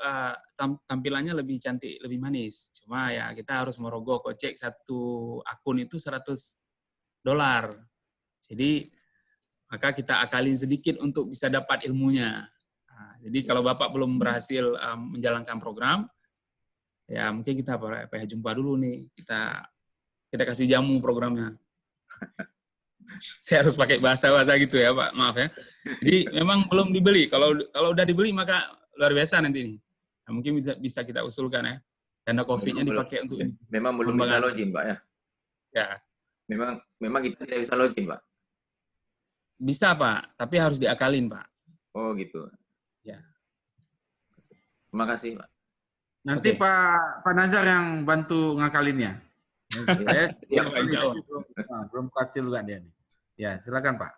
tampilannya lebih cantik, lebih manis. Cuma ya kita harus merogoh kocek satu akun itu $100. Jadi maka kita akalin sedikit untuk bisa dapat ilmunya. Nah, jadi kalau Bapak belum berhasil menjalankan program, ya mungkin kita jumpa dulu nih. Kita kasih jamu programnya. Saya harus pakai bahasa-bahasa gitu ya Pak, maaf ya. Jadi memang belum dibeli. Kalau udah dibeli maka luar biasa nanti nih. Nah, mungkin bisa kita usulkan ya. Dana COVID-nya dipakai untuk ini. Memang belum bisa login Pak ya? Ya. Memang kita tidak bisa login Pak? Bisa Pak, tapi harus diakalin Pak. Oh gitu. Ya. Terima kasih Pak. Nanti Pak Nazar yang bantu ngakalinnya. Saya belum kasih juga dia nih. Ya, silakan Pak.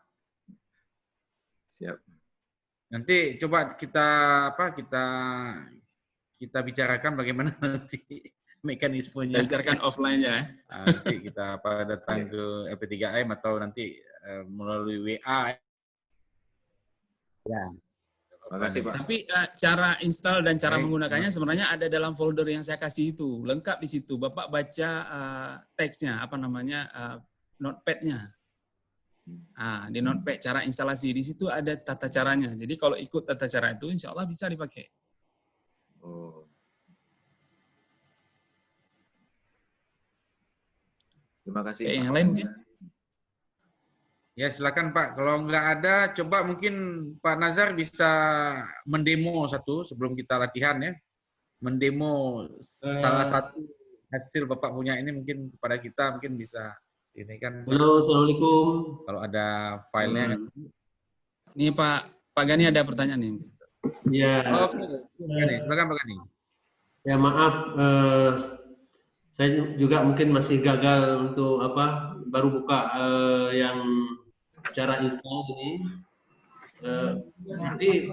Siap. Nanti coba kita bicarakan bagaimana nanti mekanismenya. Kita bicarakan offline-nya. Nanti kita datang ke LP3M atau nanti melalui WA. Ya. Terima kasih Pak. Tapi cara install dan cara menggunakannya sebenarnya ada dalam folder yang saya kasih itu. Lengkap di situ. Bapak baca teksnya, notepad-nya. Di notepad cara instalasi. Di situ ada tata caranya. Jadi kalau ikut tata cara itu, insya Allah bisa dipakai. Oh. Terima kasih. Yang lain mungkin? Ya silakan Pak. Kalau nggak ada, coba mungkin Pak Nazar bisa mendemo satu sebelum kita latihan ya. Mendemo salah satu hasil Bapak punya ini mungkin kepada kita mungkin bisa ini kan. Halo, Assalamualaikum. Kalau ada filenya. Ini Pak Gani ada pertanyaan nih. Ya. Oke, silakan Pak Gani. Ya maaf, saya juga mungkin masih gagal untuk baru buka yang cara install ini. Jadi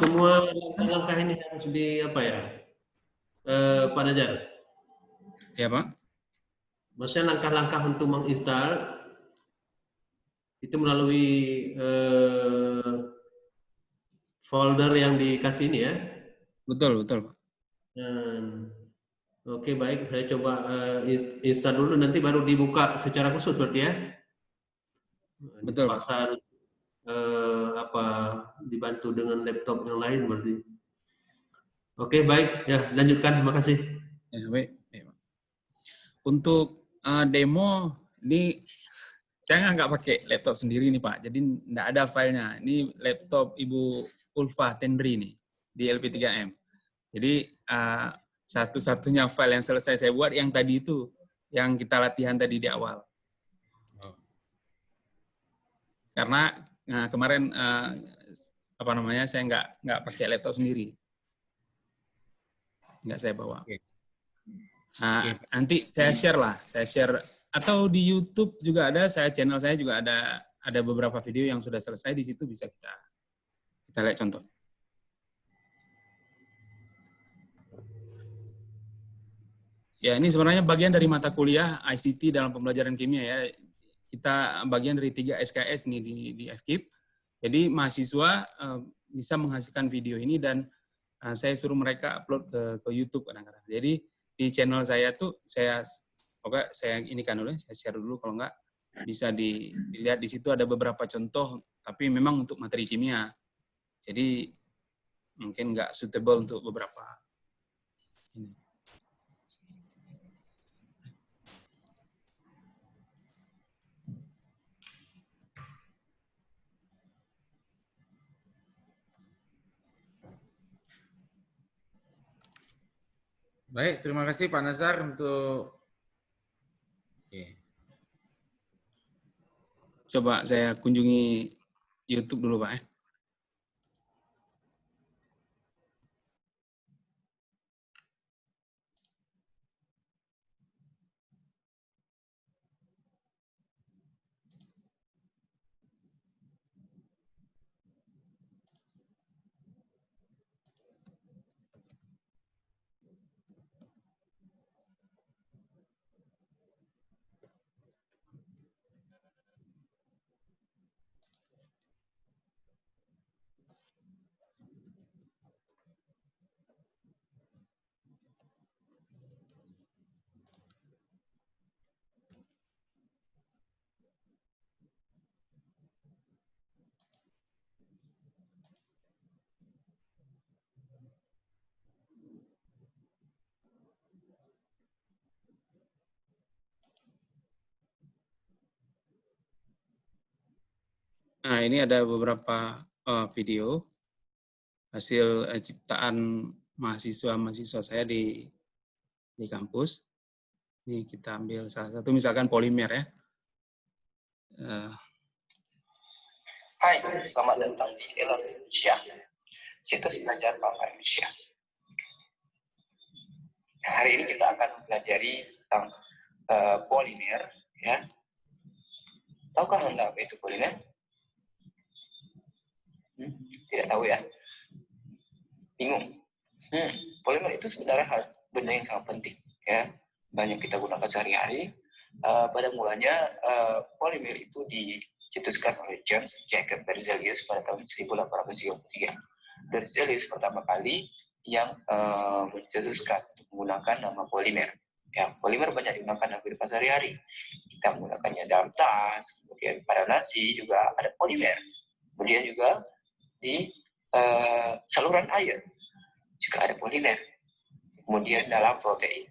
semua langkah-langkah ini harus Pak Najar? Ya Pak. Maksudnya langkah-langkah untuk menginstal itu melalui folder yang dikasih ini ya? Betul Pak. Oke baik, saya coba install dulu, nanti baru dibuka secara khusus berarti ya? Betul Pak. Harus dibantu dengan laptop yang lain berarti. Oke baik, ya lanjutkan, terima kasih. Ya, baik. Untuk demo ini saya nggak pakai laptop sendiri nih Pak, jadi nggak ada filenya. Ini laptop Ibu Ulfa Tendri nih di LP3M. Jadi satu-satunya file yang selesai saya buat yang tadi itu, yang kita latihan tadi di awal. Karena kemarin saya nggak pakai laptop sendiri, nggak saya bawa. Nanti saya share atau di YouTube juga ada, channel saya juga ada beberapa video yang sudah selesai, di situ bisa kita lihat contoh. Ya, ini sebenarnya bagian dari mata kuliah ICT dalam pembelajaran kimia ya. Kita bagian dari 3 SKS nih di FKIP. Jadi mahasiswa bisa menghasilkan video ini dan saya suruh mereka upload ke YouTube kadang-kadang. Jadi di channel saya tuh saya inikan dulu, saya share dulu, kalau enggak bisa dilihat di situ ada beberapa contoh, tapi memang untuk materi kimia. Jadi mungkin enggak suitable untuk beberapa ini. Baik, terima kasih Pak Nazar untuk Coba saya kunjungi YouTube dulu Pak ya. Nah, ini ada beberapa video hasil ciptaan mahasiswa-mahasiswa saya di kampus. Ini kita ambil salah satu, misalkan polimer ya. Hai, selamat datang di e-learn Indonesia, situs belajar Bank Indonesia. Nah, hari ini kita akan mempelajari tentang polimer, ya. Tahukah Anda apa itu polimer? Tidak tahu ya? Bingung? Polimer itu sebenarnya benda yang sangat penting, ya. Banyak kita gunakan sehari-hari. Pada mulanya polimer itu dicetuskan oleh James Jacob Berzelius pada tahun 1833. Berzelius pertama kali yang mencetuskan untuk menggunakan nama polimer. Ya, polimer banyak digunakan dalam kehidupan sehari-hari. Kita menggunakannya dalam tas, kemudian pada nasi juga ada polimer. Kemudian juga di saluran air juga ada polimer. Kemudian dalam protein.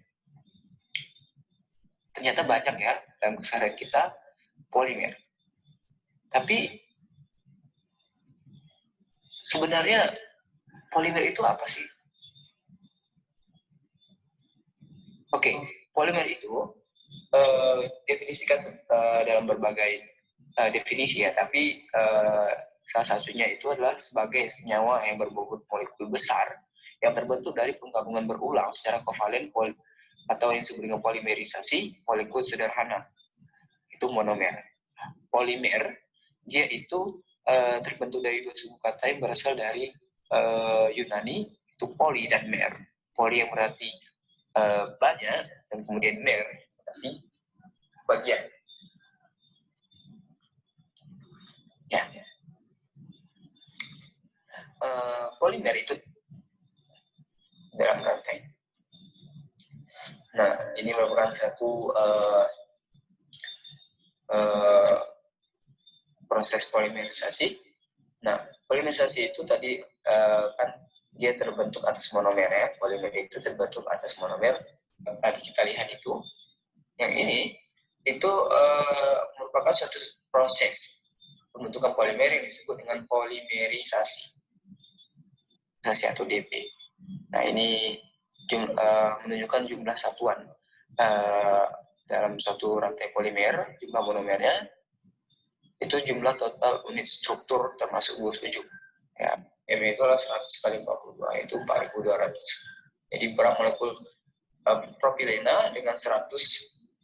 Ternyata banyak ya dalam keseharian kita polimer. Tapi sebenarnya polimer itu apa sih? Oke, polimer itu definisikan dalam berbagai definisi ya, tapi salah satunya itu adalah sebagai senyawa yang berbobot molekul besar yang terbentuk dari penggabungan berulang secara kovalen atau yang disebut dengan polimerisasi molekul sederhana. Itu monomer. Polimer dia itu terbentuk dari dua suku kata yang berasal dari Yunani, itu poli dan mer. Poli yang berarti banyak, dan kemudian mer berarti bagian. Ya. Polimer itu dalam rantai. Nah, ini merupakan satu proses polimerisasi. Nah, polimerisasi itu tadi kan dia terbentuk atas monomer ya. Polimer itu terbentuk atas monomer. Tadi kita lihat itu. Yang ini itu merupakan suatu proses pembentukan polimer yang disebut dengan polimerisasi. Atau DP. Nah, ini menunjukkan jumlah satuan dalam suatu rantai polimer, jumlah monomernya itu jumlah total unit struktur termasuk gugus tujuh. Ya, M itu adalah 100 kali 42, itu 4.200. Jadi berat molekul propilena dengan 100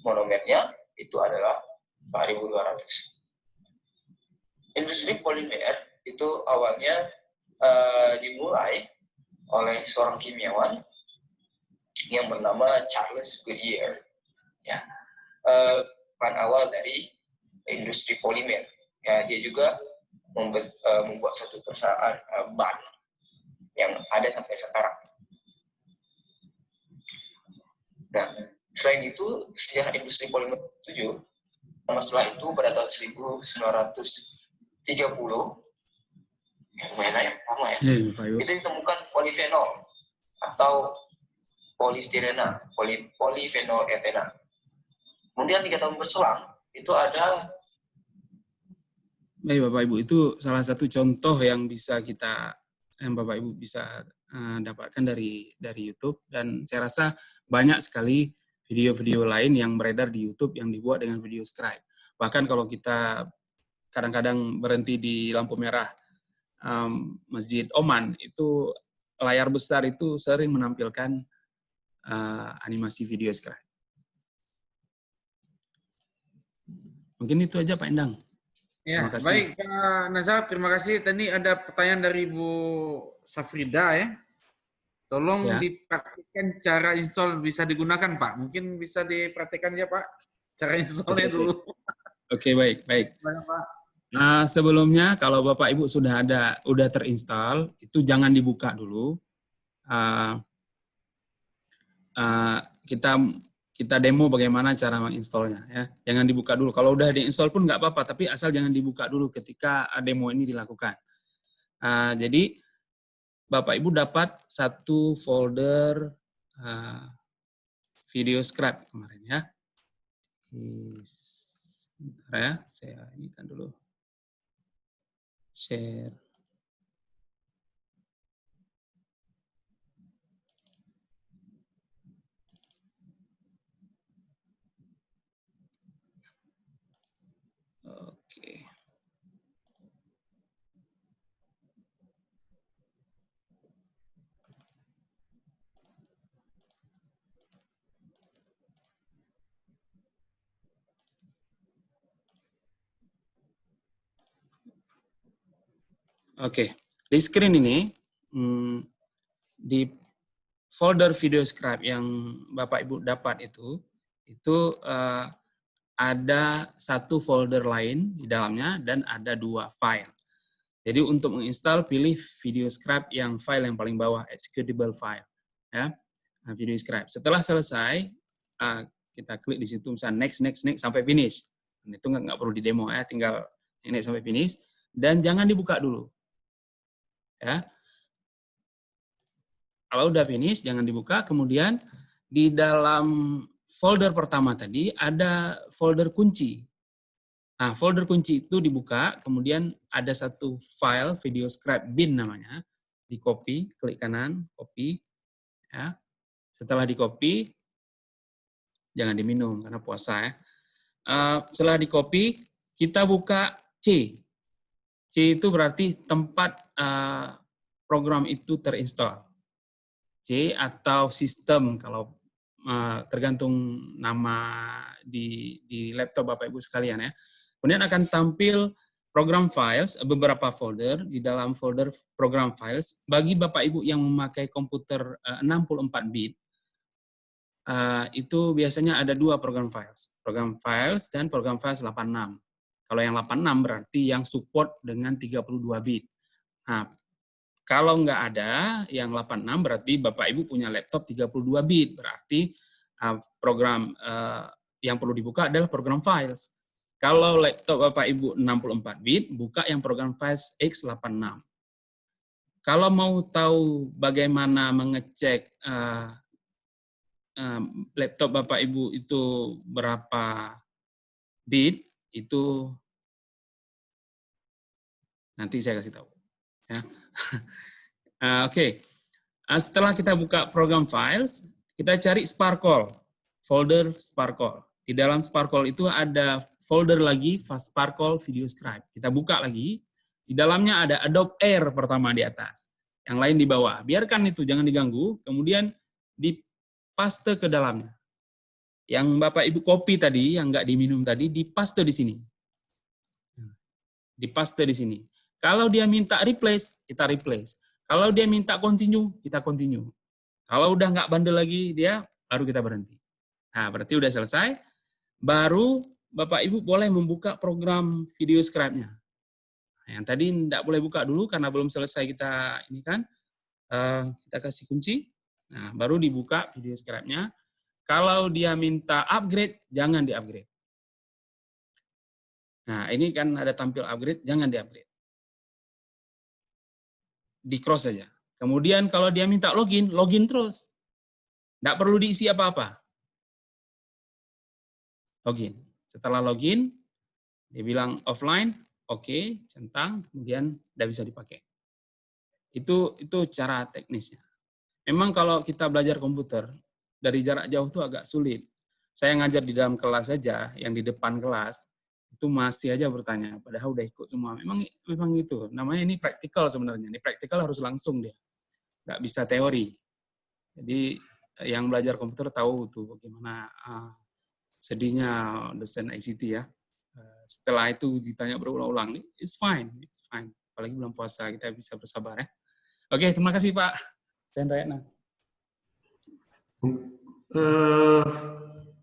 monomernya itu adalah 4.200. Industri polimer itu awalnya dimulai oleh seorang kimiawan yang bernama Charles Goodyear. Ya, bahan awal dari industri polimer. Ya, dia juga membuat satu perusahaan ban yang ada sampai sekarang. Nah, selain itu sejarah industri polimer 7, setelah itu pada tahun 1930, lumayan ya, lama ya, itu ditemukan polifenol atau polistirena, polifenol etena. Kemudian 3 tahun berselang, itu ada. Baik Bapak Ibu, itu salah satu contoh yang bisa Bapak Ibu bisa dapatkan dari YouTube, dan saya rasa banyak sekali video-video lain yang beredar di YouTube yang dibuat dengan video scribe. Bahkan kalau kita kadang-kadang berhenti di lampu merah Masjid Oman, itu layar besar itu sering menampilkan animasi video scribe. Mungkin itu aja Pak Endang. Ya, baik Pak Nazar, terima kasih. Tadi ada pertanyaan dari Bu Safrida ya. Tolong dipraktikkan cara install bisa digunakan Pak. Mungkin bisa dipraktikkan ya Pak, cara installnya dulu. Oke, baik. Pak. Nah, sebelumnya kalau Bapak Ibu sudah terinstall, itu jangan dibuka dulu. Kita demo bagaimana cara menginstallnya ya. Jangan dibuka dulu. Kalau udah diinstall pun nggak apa-apa, tapi asal jangan dibuka dulu ketika demo ini dilakukan. Jadi Bapak Ibu dapat satu folder video scribe kemarin ya. Sebentar ya, saya inikan dulu. Share. Oke. Oke, di screen ini, di folder video scribe yang Bapak Ibu dapat itu ada satu folder lain di dalamnya dan ada 2 file. Jadi untuk menginstal pilih video scribe yang file yang paling bawah, executable file, ya, video scribe. Setelah selesai, kita klik di situ misalnya next sampai finish. Itu nggak perlu di demo ya, tinggal next sampai finish dan jangan dibuka dulu. Ya. Kalau udah finish, jangan dibuka. Kemudian di dalam folder pertama tadi ada folder kunci. Nah, folder kunci itu dibuka, kemudian ada satu file video scribe bin namanya, di copy, klik kanan, copy. Ya. Setelah di copy, jangan diminum karena puasa ya. Setelah di copy, kita buka C. C itu berarti tempat program itu terinstall. C atau sistem kalau tergantung nama di laptop Bapak Ibu sekalian ya. Kemudian akan tampil program files, beberapa folder. Di dalam folder program files, bagi Bapak Ibu yang memakai komputer 64 bit, itu biasanya ada 2 program files dan program files 86. Kalau yang 86 berarti yang support dengan 32 bit. Nah, kalau nggak ada yang 86 berarti Bapak Ibu punya laptop 32 bit. Berarti program yang perlu dibuka adalah program files. Kalau laptop Bapak Ibu 64 bit, buka yang program files x86. Kalau mau tahu bagaimana mengecek laptop Bapak Ibu itu berapa bit, itu nanti saya kasih tahu. Ya. Oke. Setelah kita buka program files, kita cari Sparkle, folder Sparkle. Di dalam Sparkle itu ada folder lagi, Sparkle Video Scribe. Kita buka lagi. Di dalamnya ada Adobe Air pertama di atas, yang lain di bawah. Biarkan itu, jangan diganggu. Kemudian dipaste ke dalamnya. Yang Bapak Ibu copy tadi, yang nggak diminum tadi, dipaste di sini. Dipaste di sini. Kalau dia minta replace, kita replace. Kalau dia minta continue, kita continue. Kalau udah nggak bandel lagi dia, baru kita berhenti. Nah, berarti udah selesai. Baru Bapak Ibu boleh membuka program video scribe-nya. Nah, yang tadi nggak boleh buka dulu karena belum selesai kita ini kan. Kita kasih kunci. Nah, baru dibuka video scribe-nya. Kalau dia minta upgrade, jangan di-upgrade. Nah, ini kan ada tampil upgrade, jangan di-upgrade. Di cross saja. Kemudian kalau dia minta login, login terus. Nggak perlu diisi apa-apa. Login. Setelah login, dia bilang offline, oke, centang, kemudian udah bisa dipakai. Itu cara teknisnya. Memang kalau kita belajar komputer, dari jarak jauh itu agak sulit. Saya ngajar di dalam kelas saja, yang di depan kelas, itu masih aja bertanya, padahal udah ikut semua. Memang gitu. Namanya ini praktikal sebenarnya. Ini praktikal harus langsung dia. Nggak bisa teori. Jadi yang belajar komputer tahu tuh bagaimana sedihnya dosen ICT ya. Setelah itu ditanya berulang-ulang, it's fine. Apalagi bulan puasa, kita bisa bersabar ya. Oke, terima kasih Pak dan Rayana.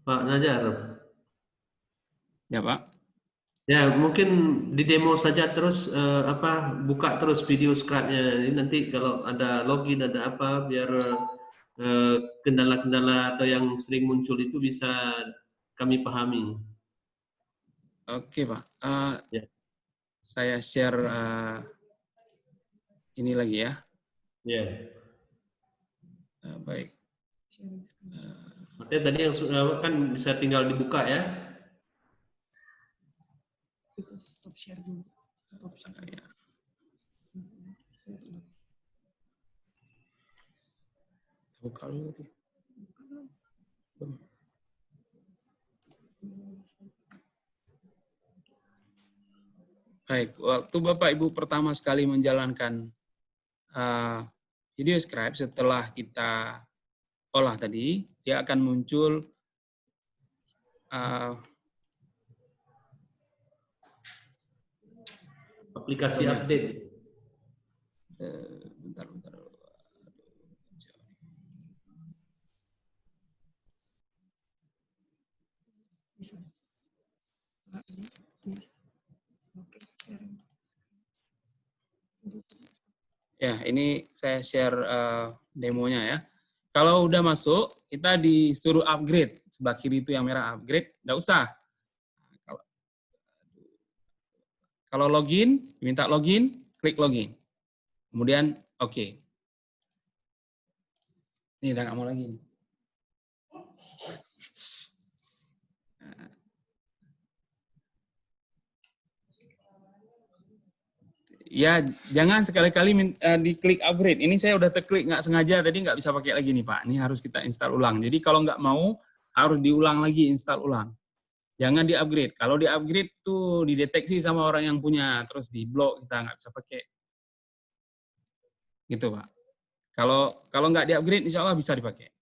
Pak Najar. Ya Pak. Ya, mungkin di demo saja terus buka terus video scribe-nya. Ini nanti kalau ada login ada apa biar kendala-kendala atau yang sering muncul itu bisa kami pahami. Oke Pak. Ya. Saya share ini lagi ya. Ya. Baik. Artinya tadi yang kan bisa tinggal dibuka ya. Stop share dulu. Stop share. Buka dulu. Baik, waktu Bapak Ibu pertama sekali menjalankan video scribe setelah kita olah tadi, dia akan muncul aplikasi update. Bentar. Ya, ini saya share demonya ya. Kalau udah masuk, kita disuruh upgrade. Sebelah kiri itu yang merah upgrade, nggak usah. Kalau login, minta login, klik login. Kemudian oke. Ini udah nggak mau lagi. Ya, jangan sekali-kali diklik upgrade. Ini saya udah terklik nggak sengaja, tadi nggak bisa pakai lagi nih Pak. Ini harus kita install ulang. Jadi kalau nggak mau, harus diulang lagi, install ulang. Jangan di-upgrade. Kalau di-upgrade tuh dideteksi sama orang yang punya, terus di-block, kita nggak bisa pakai. Gitu Pak. Kalau nggak di-upgrade, insya Allah bisa dipakai.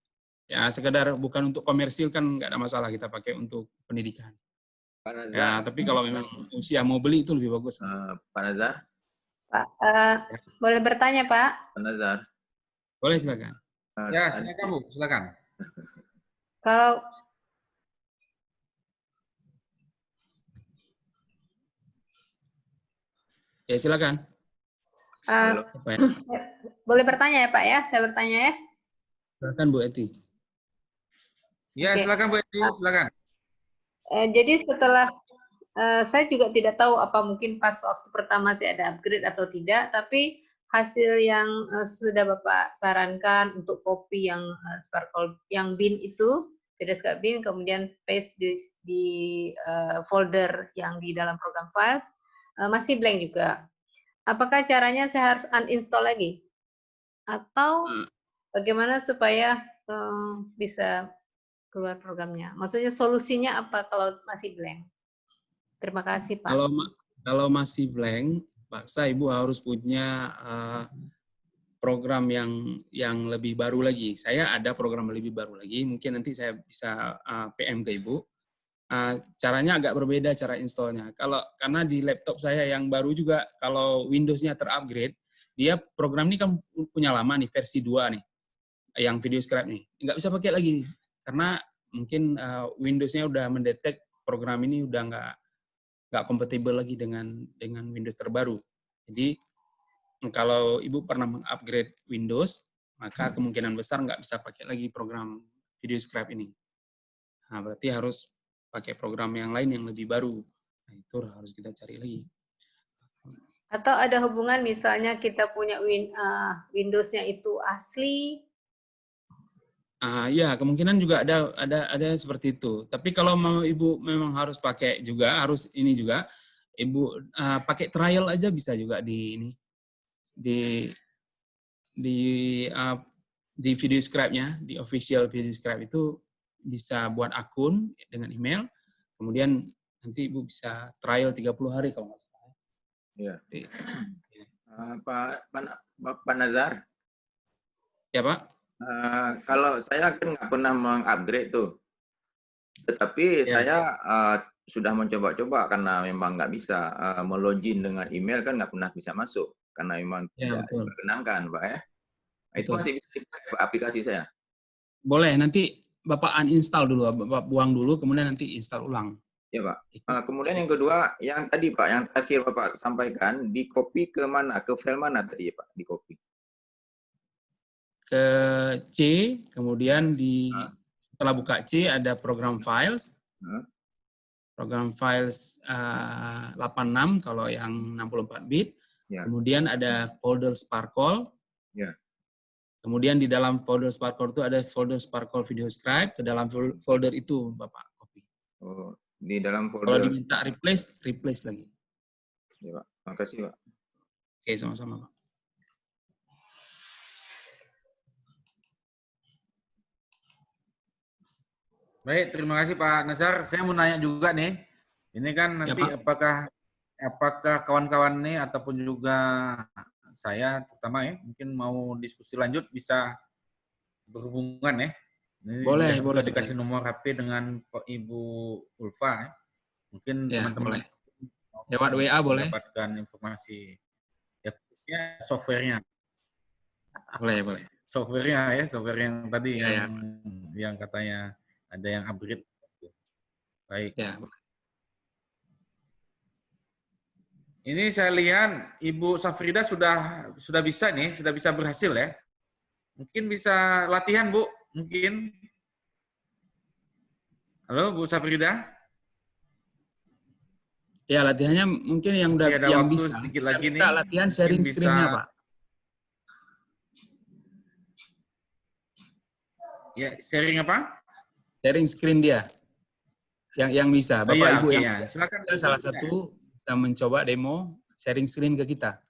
Ya, sekedar bukan untuk komersil kan nggak ada masalah, kita pakai untuk pendidikan. Pak Nazar. Ya, tapi kalau memang usia mau beli itu lebih bagus. Pak Nazar. Pak, boleh bertanya Pak? Pak Nazar. Boleh silakan. Ya, silakan Bu, silakan. Kalau ya silakan. Boleh bertanya ya Pak ya? Saya bertanya ya. Silakan Bu Eti. Ya, silakan Bu Eti, silakan. Jadi setelah saya juga tidak tahu apa mungkin pas waktu pertama saya ada upgrade atau tidak, tapi hasil yang sudah Bapak sarankan untuk copy yang Sparkle, yang bin itu, video scribe bin, kemudian paste di folder yang di dalam program file, masih blank juga. Apakah caranya saya harus uninstall lagi? Atau bagaimana supaya bisa keluar programnya? Maksudnya solusinya apa kalau masih blank? Terima kasih Pak. Kalau masih blank, paksa Ibu harus punya program yang lebih baru lagi. Saya ada program lebih baru lagi, mungkin nanti saya bisa PM ke Ibu. Caranya agak berbeda cara installnya. Karena di laptop saya yang baru juga, kalau Windows-nya terupgrade, dia program ini kan punya lama nih, versi 2 nih, yang video scribe nih. Nggak bisa pakai lagi, karena mungkin Windows-nya udah mendetek program ini udah nggak kompatibel lagi dengan Windows terbaru. Jadi kalau Ibu pernah mengupgrade Windows, maka kemungkinan besar nggak bisa pakai lagi program video scribe ini. Nah, berarti harus pakai program yang lain yang lebih baru. Nah, itu harus kita cari lagi. Atau ada hubungan misalnya kita punya Windows-nya itu asli. Ya, kemungkinan juga ada seperti itu. Tapi kalau mau Ibu memang harus pakai juga, harus ini juga, Ibu pakai trial aja bisa juga di video scribe-nya, di official video scribe itu bisa buat akun dengan email, kemudian nanti Ibu bisa trial 30 hari kalau nggak salah. Iya. Pak Nazar. Ya Pak. Kalau saya kan nggak pernah mengupgrade tuh, tetapi saya sudah mencoba-coba karena memang nggak bisa melogin dengan email, kan nggak pernah bisa masuk karena memang tidak diperkenankan Pak ya. Itu masih bisa dipakai aplikasi saya. Boleh, nanti Bapak uninstall dulu, Bapak buang dulu, kemudian nanti install ulang. Ya Pak. Kemudian yang kedua, yang tadi Pak, yang terakhir Bapak sampaikan, di copy ke mana, ke file mana tadi ya Pak, di copy? Ke C, kemudian setelah buka C ada program files. Program files 86 kalau yang 64 bit. Kemudian ada folder Sparkle. Kemudian di dalam folder Sparkle itu ada folder Sparkle Video Scribe. Ke dalam folder itu Bapak copy. Oh, di dalam folder. Kalau diminta replace lagi. Ya Pak, makasih Pak. Oke, sama-sama, Pak. Baik, terima kasih Pak Nazar. Saya mau nanya juga nih, ini kan nanti Pak. apakah kawan-kawan ini ataupun juga saya terutama ya, mungkin mau diskusi lanjut bisa berhubungan ya. Ini Boleh, bisa boleh. dikasih nomor HP dengan Ibu Ulfa. Ya. Mungkin Ya, teman-teman boleh. Lewat WA boleh? mendapatkan informasi. Ya, softwarenya. Boleh, boleh. Softwarenya ya, software yang tadi Ya, yang katanya ada yang upgrade. Baik. Ya. Ini saya lihat Ibu Safrida sudah bisa nih, sudah bisa berhasil ya. Mungkin bisa latihan Bu, mungkin. Halo Bu Safrida. Ya, latihannya mungkin yang Masih ada yang waktu bisa. sedikit Kita lagi minta nih. latihan Mungkin sharing bisa- screen-nya, Pak. Ya, sharing apa? Sharing screen dia. Yang bisa. Bapak Iya, Ibu oke, yang ya. Silakan. bisa salah satu bisa mencoba demo sharing screen ke kita.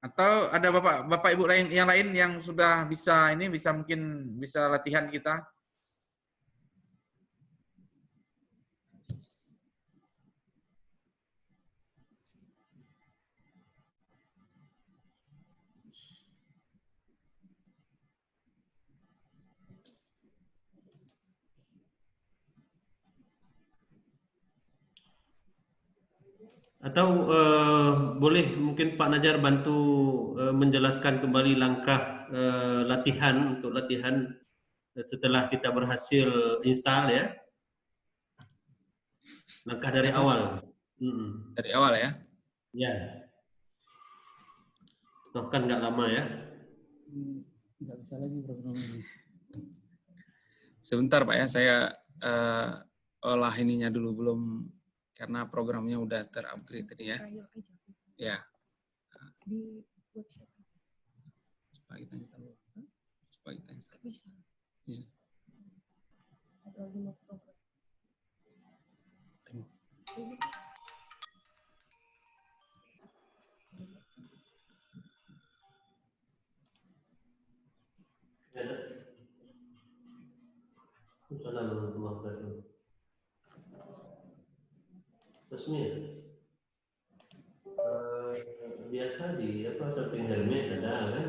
Atau ada Bapak Ibu lain yang sudah bisa ini mungkin bisa latihan kita. Atau boleh mungkin Pak Najar bantu menjelaskan kembali langkah latihan untuk latihan setelah kita berhasil install ya. Langkah dari awal. Dari awal ya. Ya. Toh kan nggak lama ya. Nggak bisa lagi program ini. Sebentar Pak ya, saya olah ininya dulu belum, karena programnya udah terupgrade tadi ya. Ya. Di website. Supaya kita install. Supaya kita install. Bisa. Bisa. Ada 5 program. Terusnya biasa di samping Hermes ada kan?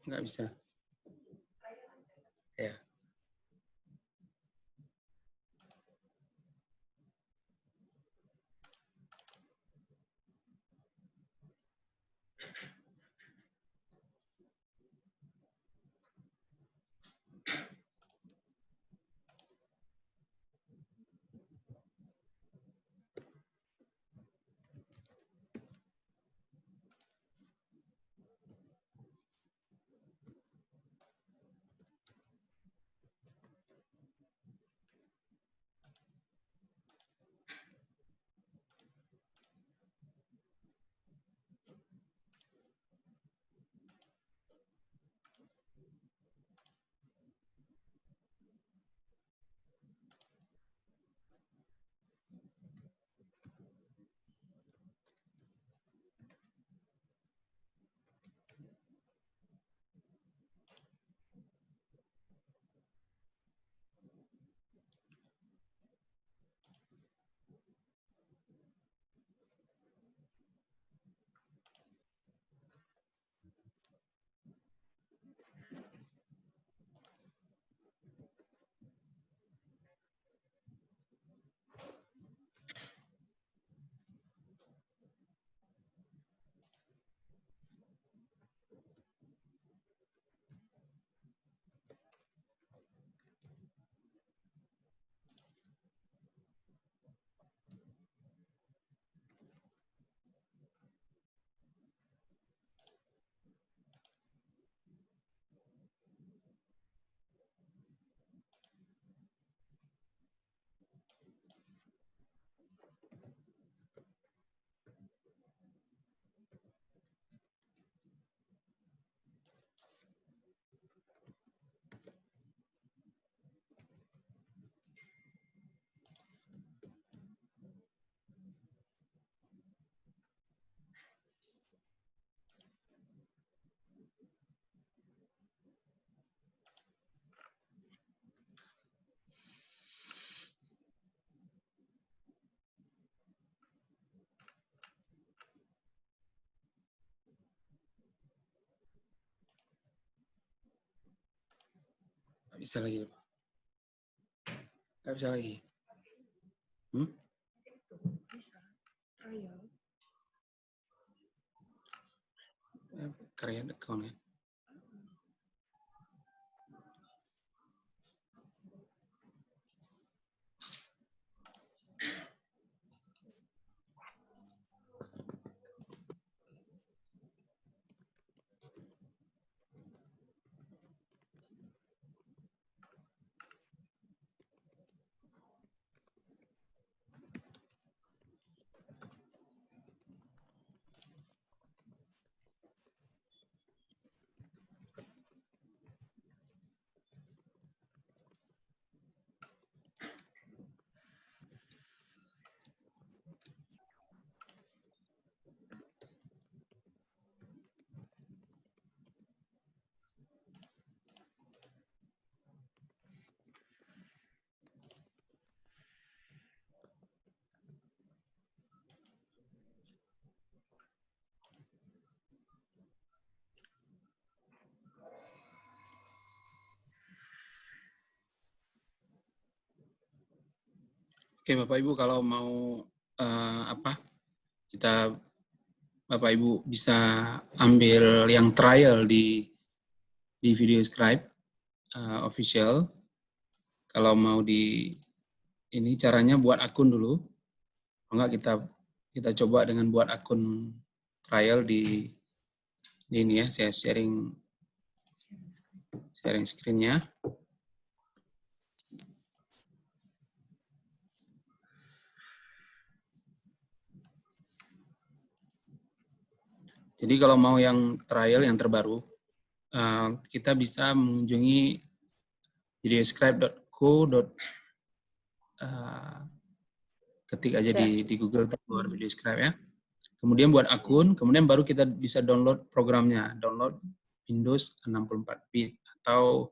Nggak bisa. Ya. Nggak bisa lagi. Nggak bisa lagi. Bisa. Trial. Create account ya. Oke Bapak Ibu, kalau mau kita Bapak Ibu bisa ambil yang trial di video scribe official. Kalau mau di ini caranya buat akun dulu. Enggak kita coba dengan buat akun trial di ini ya, saya sharing screen-nya. Jadi kalau mau yang trial yang terbaru, kita bisa mengunjungi videoscribe.co. Ketik aja di Google keluar videoscribe ya. Kemudian buat akun, kemudian baru kita bisa download programnya, download Windows 64-bit atau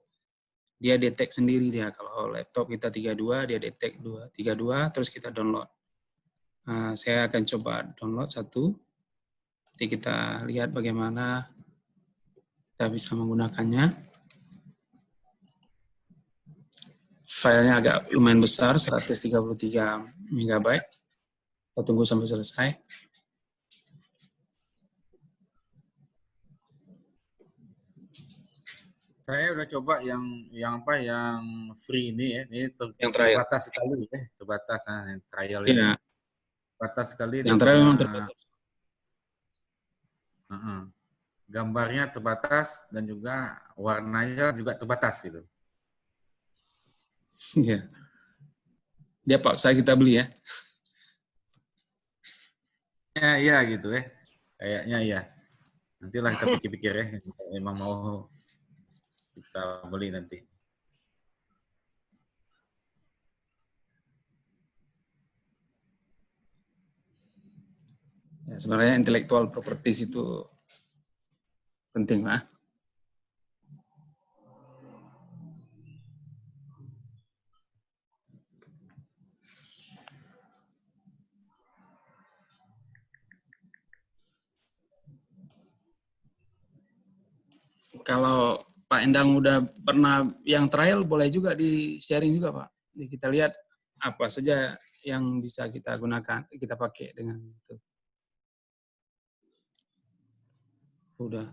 dia detect sendiri dia. Kalau laptop kita 32, dia detect 32, terus kita download. Saya akan coba download satu. Nanti kita lihat bagaimana kita bisa menggunakannya. Filenya agak lumayan besar, 133 MB. Kita tunggu sampai selesai. Saya udah coba yang free ini ya. Ini Yang trial. terbatas sekali ya, terbatas yang trial Iya. ini. Terbatas sekali. Yang trial memang terbatas. Gambarnya terbatas dan juga warnanya juga terbatas gitu. Iya. Dia paksa kita beli ya. Iya gitu ya. Kayaknya iya. Nantilah kita pikir-pikir ya. Memang mau kita beli nanti. Ya, sebenarnya intellectual properties itu penting, Pak. Kalau Pak Endang udah pernah yang trial, boleh juga di-sharing juga, Pak. Jadi kita lihat apa saja yang bisa kita gunakan, kita pakai dengan itu. Udah.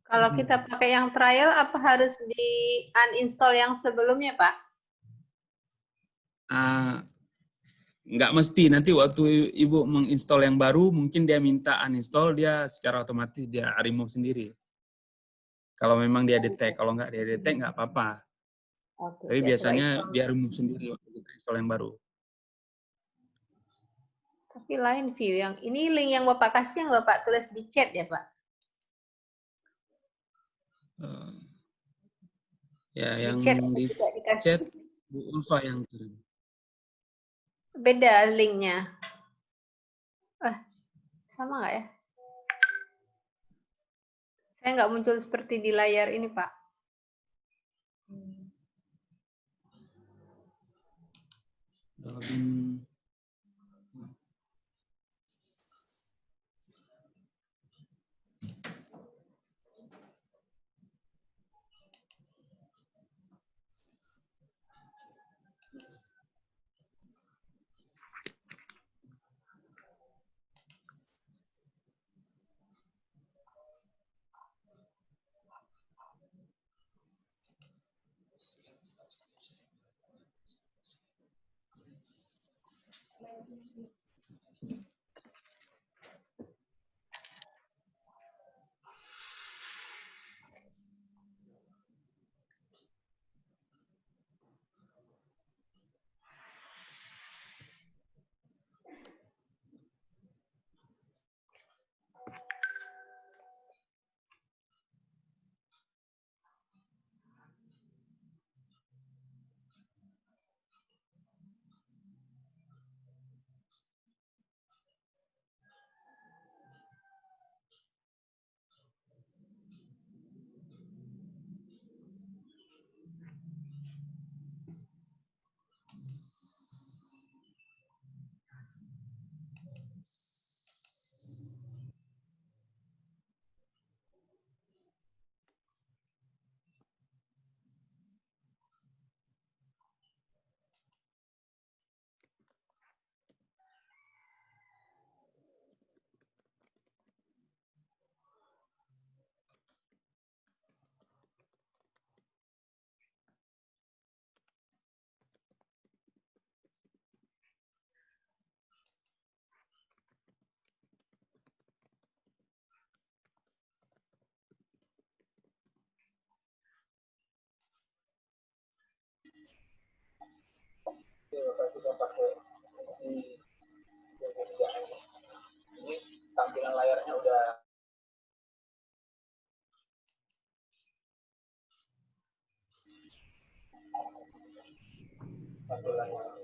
Kalau kita pakai yang trial, apa harus di uninstall yang sebelumnya, Pak? Nggak mesti, nanti waktu Ibu menginstall yang baru, mungkin dia minta uninstall, dia secara otomatis dia remove sendiri. Kalau memang dia detect, kalau nggak dia detect nggak apa-apa. Oke, Tapi biasanya dia remove sendiri waktu kita install yang baru. Tapi lain view yang ini link yang Bapak kasih yang Bapak tulis di chat ya, Pak? Ya, Di yang chat di tidak dikasih. chat Bu Ulfa yang kirim. Beda linknya. Sama nggak ya? Saya nggak muncul seperti di layar ini, Pak. Login. Berarti saya pakai isi yang ketiga ini. Ini tampilan layarnya udah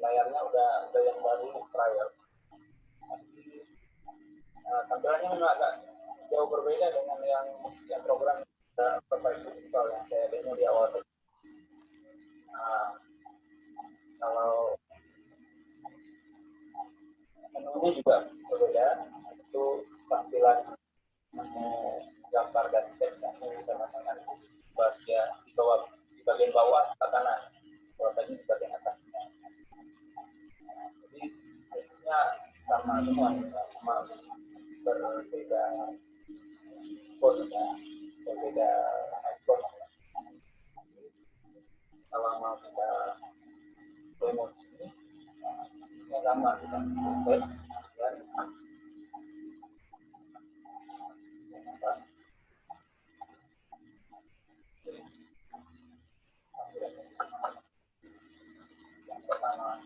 layarnya udah yang baru trial. Tampilannya memang agak jauh berbeda dengan yang program Bapak Ibu yang saya demo di awal. Kalau menunya juga berbeda, itu tampilan menu gambar dan teks yang digunakan di bagian bawah ke kanan, tadi di bagian atas. Jadi teksnya sama semua, cuma berbeda fontnya, berbeda icon. Kalau mau kita demo sini, ini sama dengan teks dan yang pertama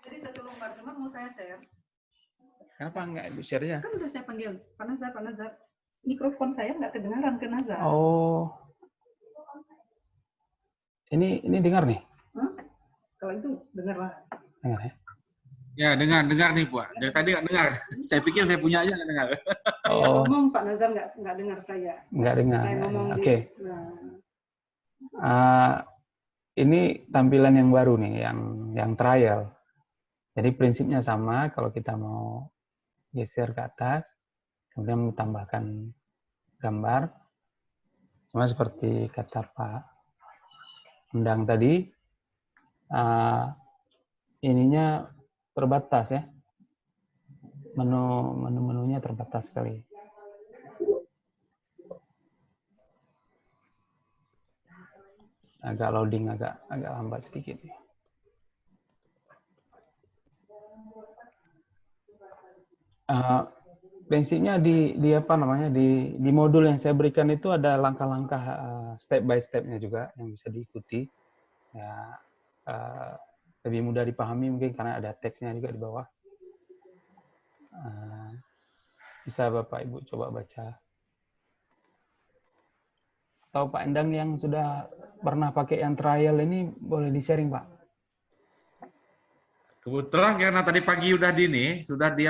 Jadi satu lembar, cuma mau saya share. Kenapa enggak Ibu share-nya? Kan udah saya panggil, Pak Nazar. Mikrofon saya nggak kedengaran ke Nazar. Oh. Ini dengar nih? Hah? Kalau itu dengar lah. Dengar ya? Ya, dengar nih, Bu. Dari tadi nggak dengar. Saya pikir saya punya aja nggak dengar. Saya ngomong, Pak Nazar nggak dengar saya. Nggak dengar. Saya ngomong Oke. Ini tampilan yang baru nih, yang trial. Jadi prinsipnya sama, kalau kita mau geser ke atas, kemudian menambahkan gambar, sama seperti kata Pak Endang tadi, ininya terbatas ya, menu-menunya terbatas sekali. Agak loading agak lambat sedikit. Prinsipnya di apa namanya di modul yang saya berikan itu ada langkah-langkah step by stepnya juga yang bisa diikuti. Ya, lebih mudah dipahami mungkin karena ada teksnya juga di bawah. Bisa Bapak Ibu coba baca. Atau Pak Endang yang sudah pernah pakai yang trial ini boleh di-sharing, Pak? Kebetulan karena tadi pagi udah sudah di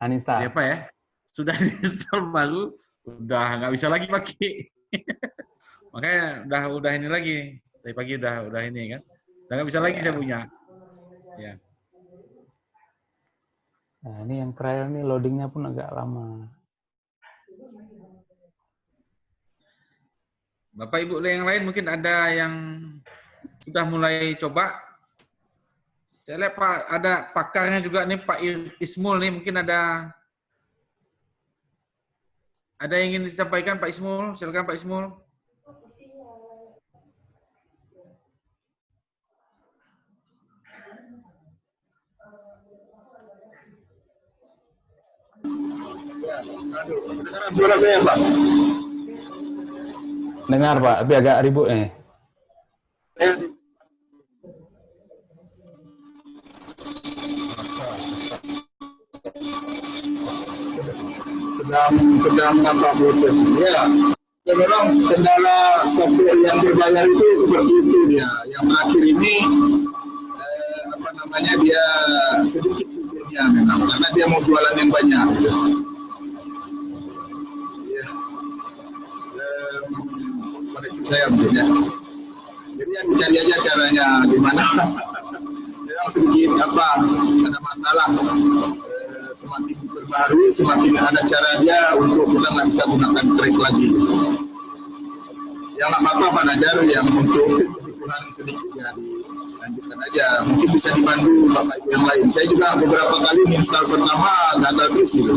uninstall. Di apa ya? Sudah diinstal baru, udah nggak bisa lagi pakai. Makanya udah ini lagi. Tadi pagi udah ini kan. Udah nggak bisa lagi saya punya. Ya. Nah, ini yang trial nih loadingnya pun agak lama. Bapak Ibu yang lain mungkin ada yang sudah mulai coba Saya lihat Pak, ada pakarnya juga nih Pak Ismul nih, mungkin ada yang ingin disampaikan Pak Ismul, silakan Pak Ismul. Suara saya Pak? Dengar Pak, tapi agak ribut nih. sedang apa proses ya. Ya memang kendala software yang berbayar itu seperti itu dia. Yang terakhir ini dia sedikit fiturnya memang karena dia mau jualan yang banyak. Ya. Koneksi saya mungkin ya. Jadi ya dicari aja caranya gimana. Memang sedikit ada masalah. Semakin berbaru, semakin ada cara dia untuk kita nggak bisa gunakan track lagi. Yang nggak apa-apa Pak Najar, yang untuk kebutuhan sedikit ya dilanjutkan aja. Mungkin bisa dibantu Bapak Ibu yang lain. Saya juga beberapa kali install pertama gagal terus gitu.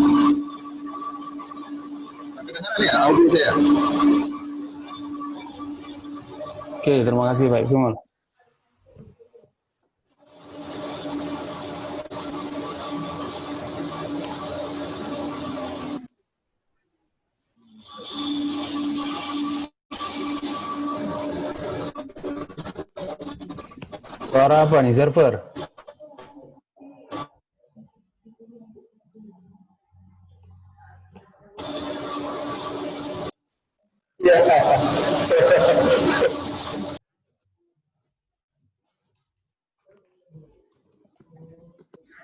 Kedengaran ya audio saya? Oke, terima kasih Pak Ismul. Suara apa nih, server? Ya.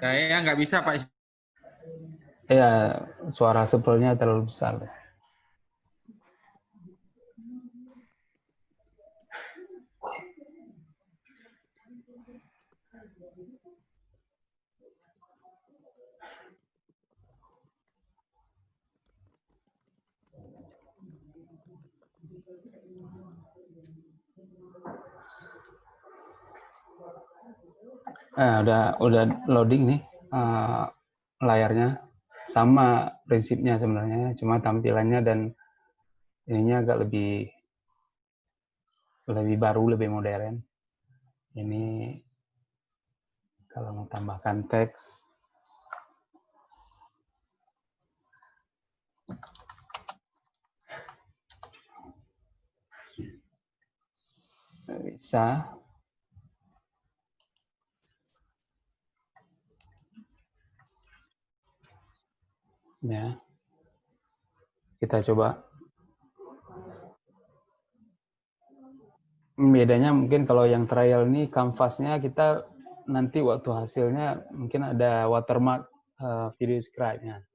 Kayaknya nggak bisa Pak. Ya, suara servernya terlalu besar. Udah loading nih layarnya, sama prinsipnya sebenarnya, cuma tampilannya dan ininya agak lebih baru, lebih modern. Ini kalau mau tambahkan teks, bisa. Ya, kita coba. Bedanya mungkin kalau yang trial ini kanvasnya kita nanti waktu hasilnya mungkin ada watermark video scribe-nya.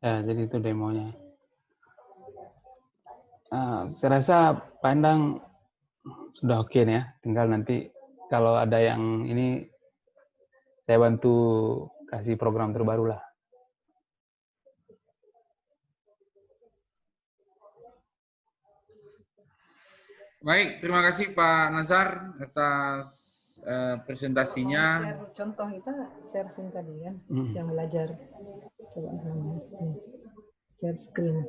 Ya, jadi itu demonya. Saya rasa Pak Endang sudah oke nih ya. Tinggal nanti kalau ada yang ini saya bantu kasih program terbaru lah. Baik, terima kasih Pak Nazar atas presentasinya. Share contoh kita share screen tadi kan, yang belajar. Coba share screen.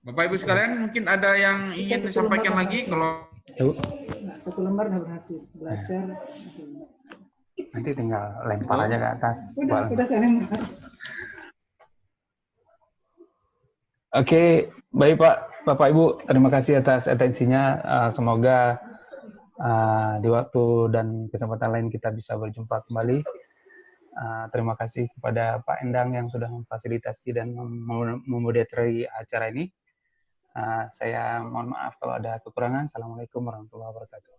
Bapak Ibu sekalian, mungkin ada yang ingin disampaikan lagi kalau satu lembar udah berhasil belajar. Nanti tinggal lempar aja ke atas. Udah saya lempar. Oke, baik Pak, Bapak Ibu, terima kasih atas atensinya. Semoga di waktu dan kesempatan lain kita bisa berjumpa kembali. Terima kasih kepada Pak Endang yang sudah memfasilitasi dan memoderatori acara ini. Saya mohon maaf kalau ada kekurangan. Assalamualaikum warahmatullahi wabarakatuh.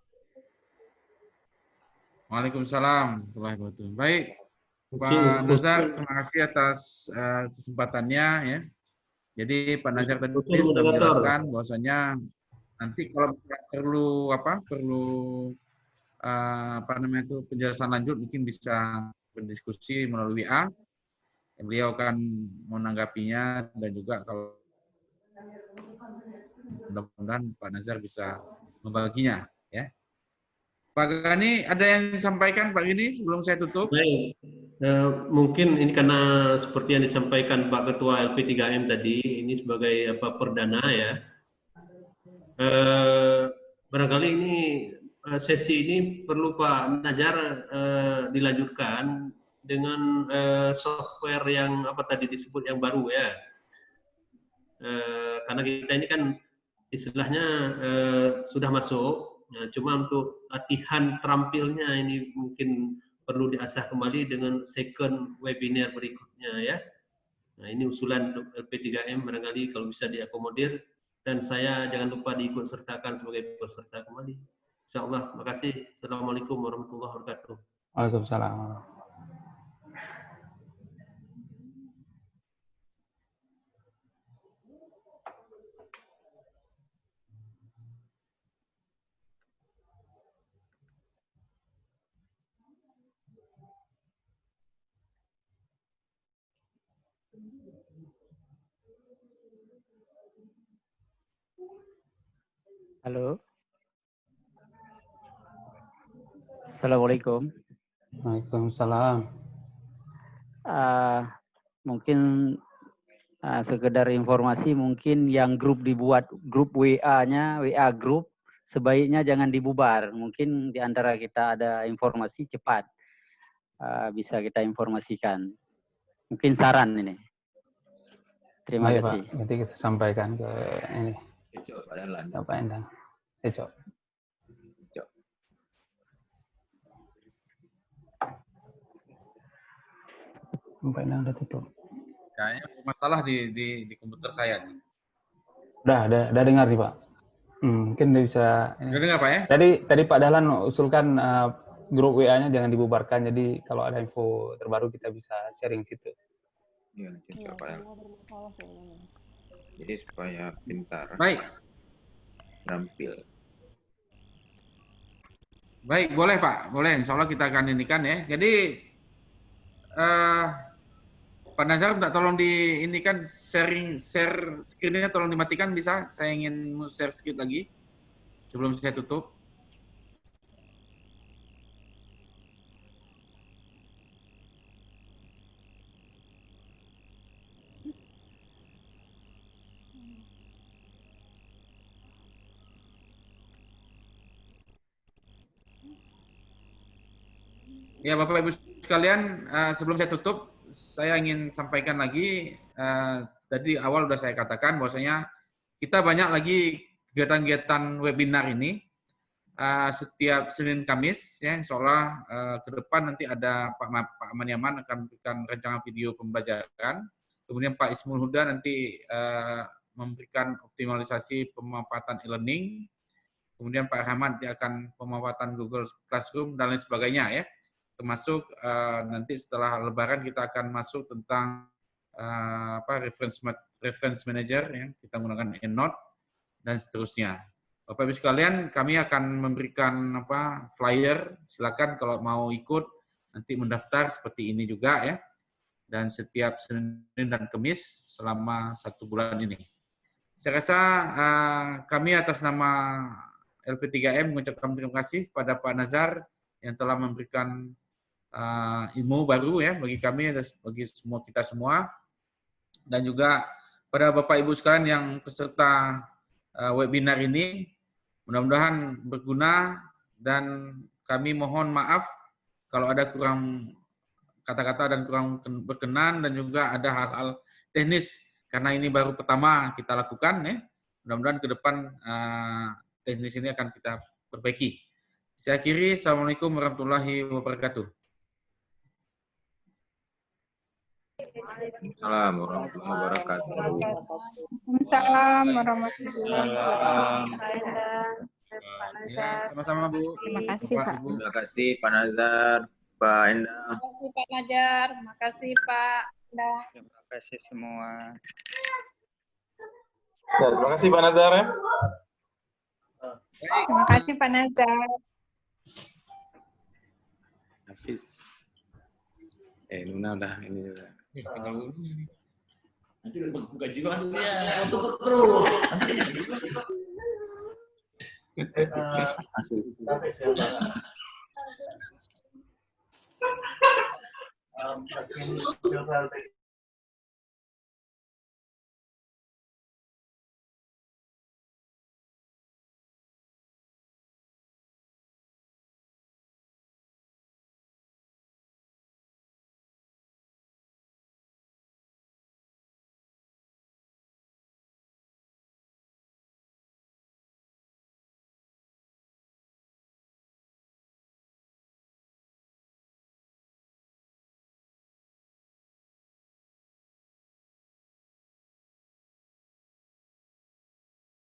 Waalaikumsalam warahmatullahi wabarakatuh. Baik, Pak Nazar, terima kasih atas kesempatannya ya. Jadi Pak Nazar tadi sudah menjelaskan bahwasanya nanti kalau perlu penjelasan lanjut mungkin bisa berdiskusi melalui WA. Beliau akan menanggapinya dan juga kalau mudah-mudahan Pak Nazar bisa membaginya ya. Pak Gani, ada yang disampaikan Pak Gani sebelum saya tutup? Baik, mungkin ini karena seperti yang disampaikan Pak Ketua LP3M tadi, ini sebagai perdana ya. Barangkali ini sesi ini perlu Pak Nazar dilanjutkan dengan software yang tadi disebut yang baru ya. Karena kita ini kan istilahnya sudah masuk. Nah, cuma untuk latihan terampilnya ini mungkin perlu diasah kembali dengan second webinar berikutnya ya. Nah, ini usulan untuk LP3M barangkali kalau bisa diakomodir dan saya jangan lupa diikut sertakan sebagai peserta kembali. Insyaallah, terima kasih. Assalamualaikum warahmatullahi wabarakatuh. Waalaikumsalam. Halo. Assalamualaikum. Waalaikumsalam. Mungkin sekedar informasi, mungkin yang grup dibuat grup WA-nya, WA grup, sebaiknya jangan dibubar. Mungkin di antara kita ada informasi cepat, bisa kita informasikan. Mungkin saran ini. Terima kasih. Pak, nanti kita sampaikan ke ini. Pak Endang. Cocok. Pak Endang udah tutup. Kayaknya masalah di komputer saya nih. Udah dengar nih Pak. Mungkin bisa. Udah dengar Pak ya? Tadi Pak Dahlan usulkan grup WA-nya jangan dibubarkan. Jadi kalau ada info terbaru kita bisa sharing situ. Iya, Pak. Jadi supaya pintar. Baik. Terampil. Baik, boleh Pak, boleh. Insya Allah kita akan inikan ya. Jadi Pak Nazar minta tolong diinikan share screen-nya tolong dimatikan bisa. Saya ingin share sedikit lagi sebelum saya tutup. Ya Bapak Ibu sekalian, sebelum saya tutup, saya ingin sampaikan lagi, tadi awal sudah saya katakan bahwasanya kita banyak lagi kegiatan-kegiatan webinar ini, setiap Senin Kamis, ya, insya Allah ke depan nanti ada Pak Maniaman akan memberikan rancangan video pembelajaran, kemudian Pak Ismul Huda nanti memberikan optimalisasi pemanfaatan e-learning, kemudian Pak Rahmat nanti akan pemanfaatan Google Classroom, dan lain sebagainya ya. Termasuk nanti setelah Lebaran kita akan masuk tentang reference manager, ya, kita menggunakan EndNote dan seterusnya. Bapak Ibu sekalian, kami akan memberikan flyer, silakan kalau mau ikut nanti mendaftar seperti ini juga ya, dan setiap Senin dan Kamis selama 1 bulan ini. Saya rasa kami atas nama LP3M mengucapkan terima kasih kepada Pak Nazar yang telah memberikan ilmu baru ya bagi kami, bagi semua kita semua, dan juga pada Bapak Ibu sekalian yang peserta webinar ini, mudah-mudahan berguna dan kami mohon maaf kalau ada kurang kata-kata dan kurang berkenan, dan juga ada hal-hal teknis karena ini baru pertama kita lakukan ya. Mudah-mudahan ke depan teknis ini akan kita perbaiki. Saya akhiri. Assalamualaikum warahmatullahi wabarakatuh. Assalamualaikum warahmatullahi wabarakatuh. Waalaikumsalam warahmatullahi wabarakatuh. Ya, sama-sama Bu. Terima kasih Pak. Ibu. Terima kasih Pak Nazar, Pak Endang. Terima kasih Pak Najar, terima kasih Pak Endang. Terima kasih semua. Ya, terima kasih Pak Nazar ya. Terima kasih Pak Nazar. Hafiz. Luna udah ini juga. Tinggal ini. Nanti buka juga nanti ya, tutup terus. Nanti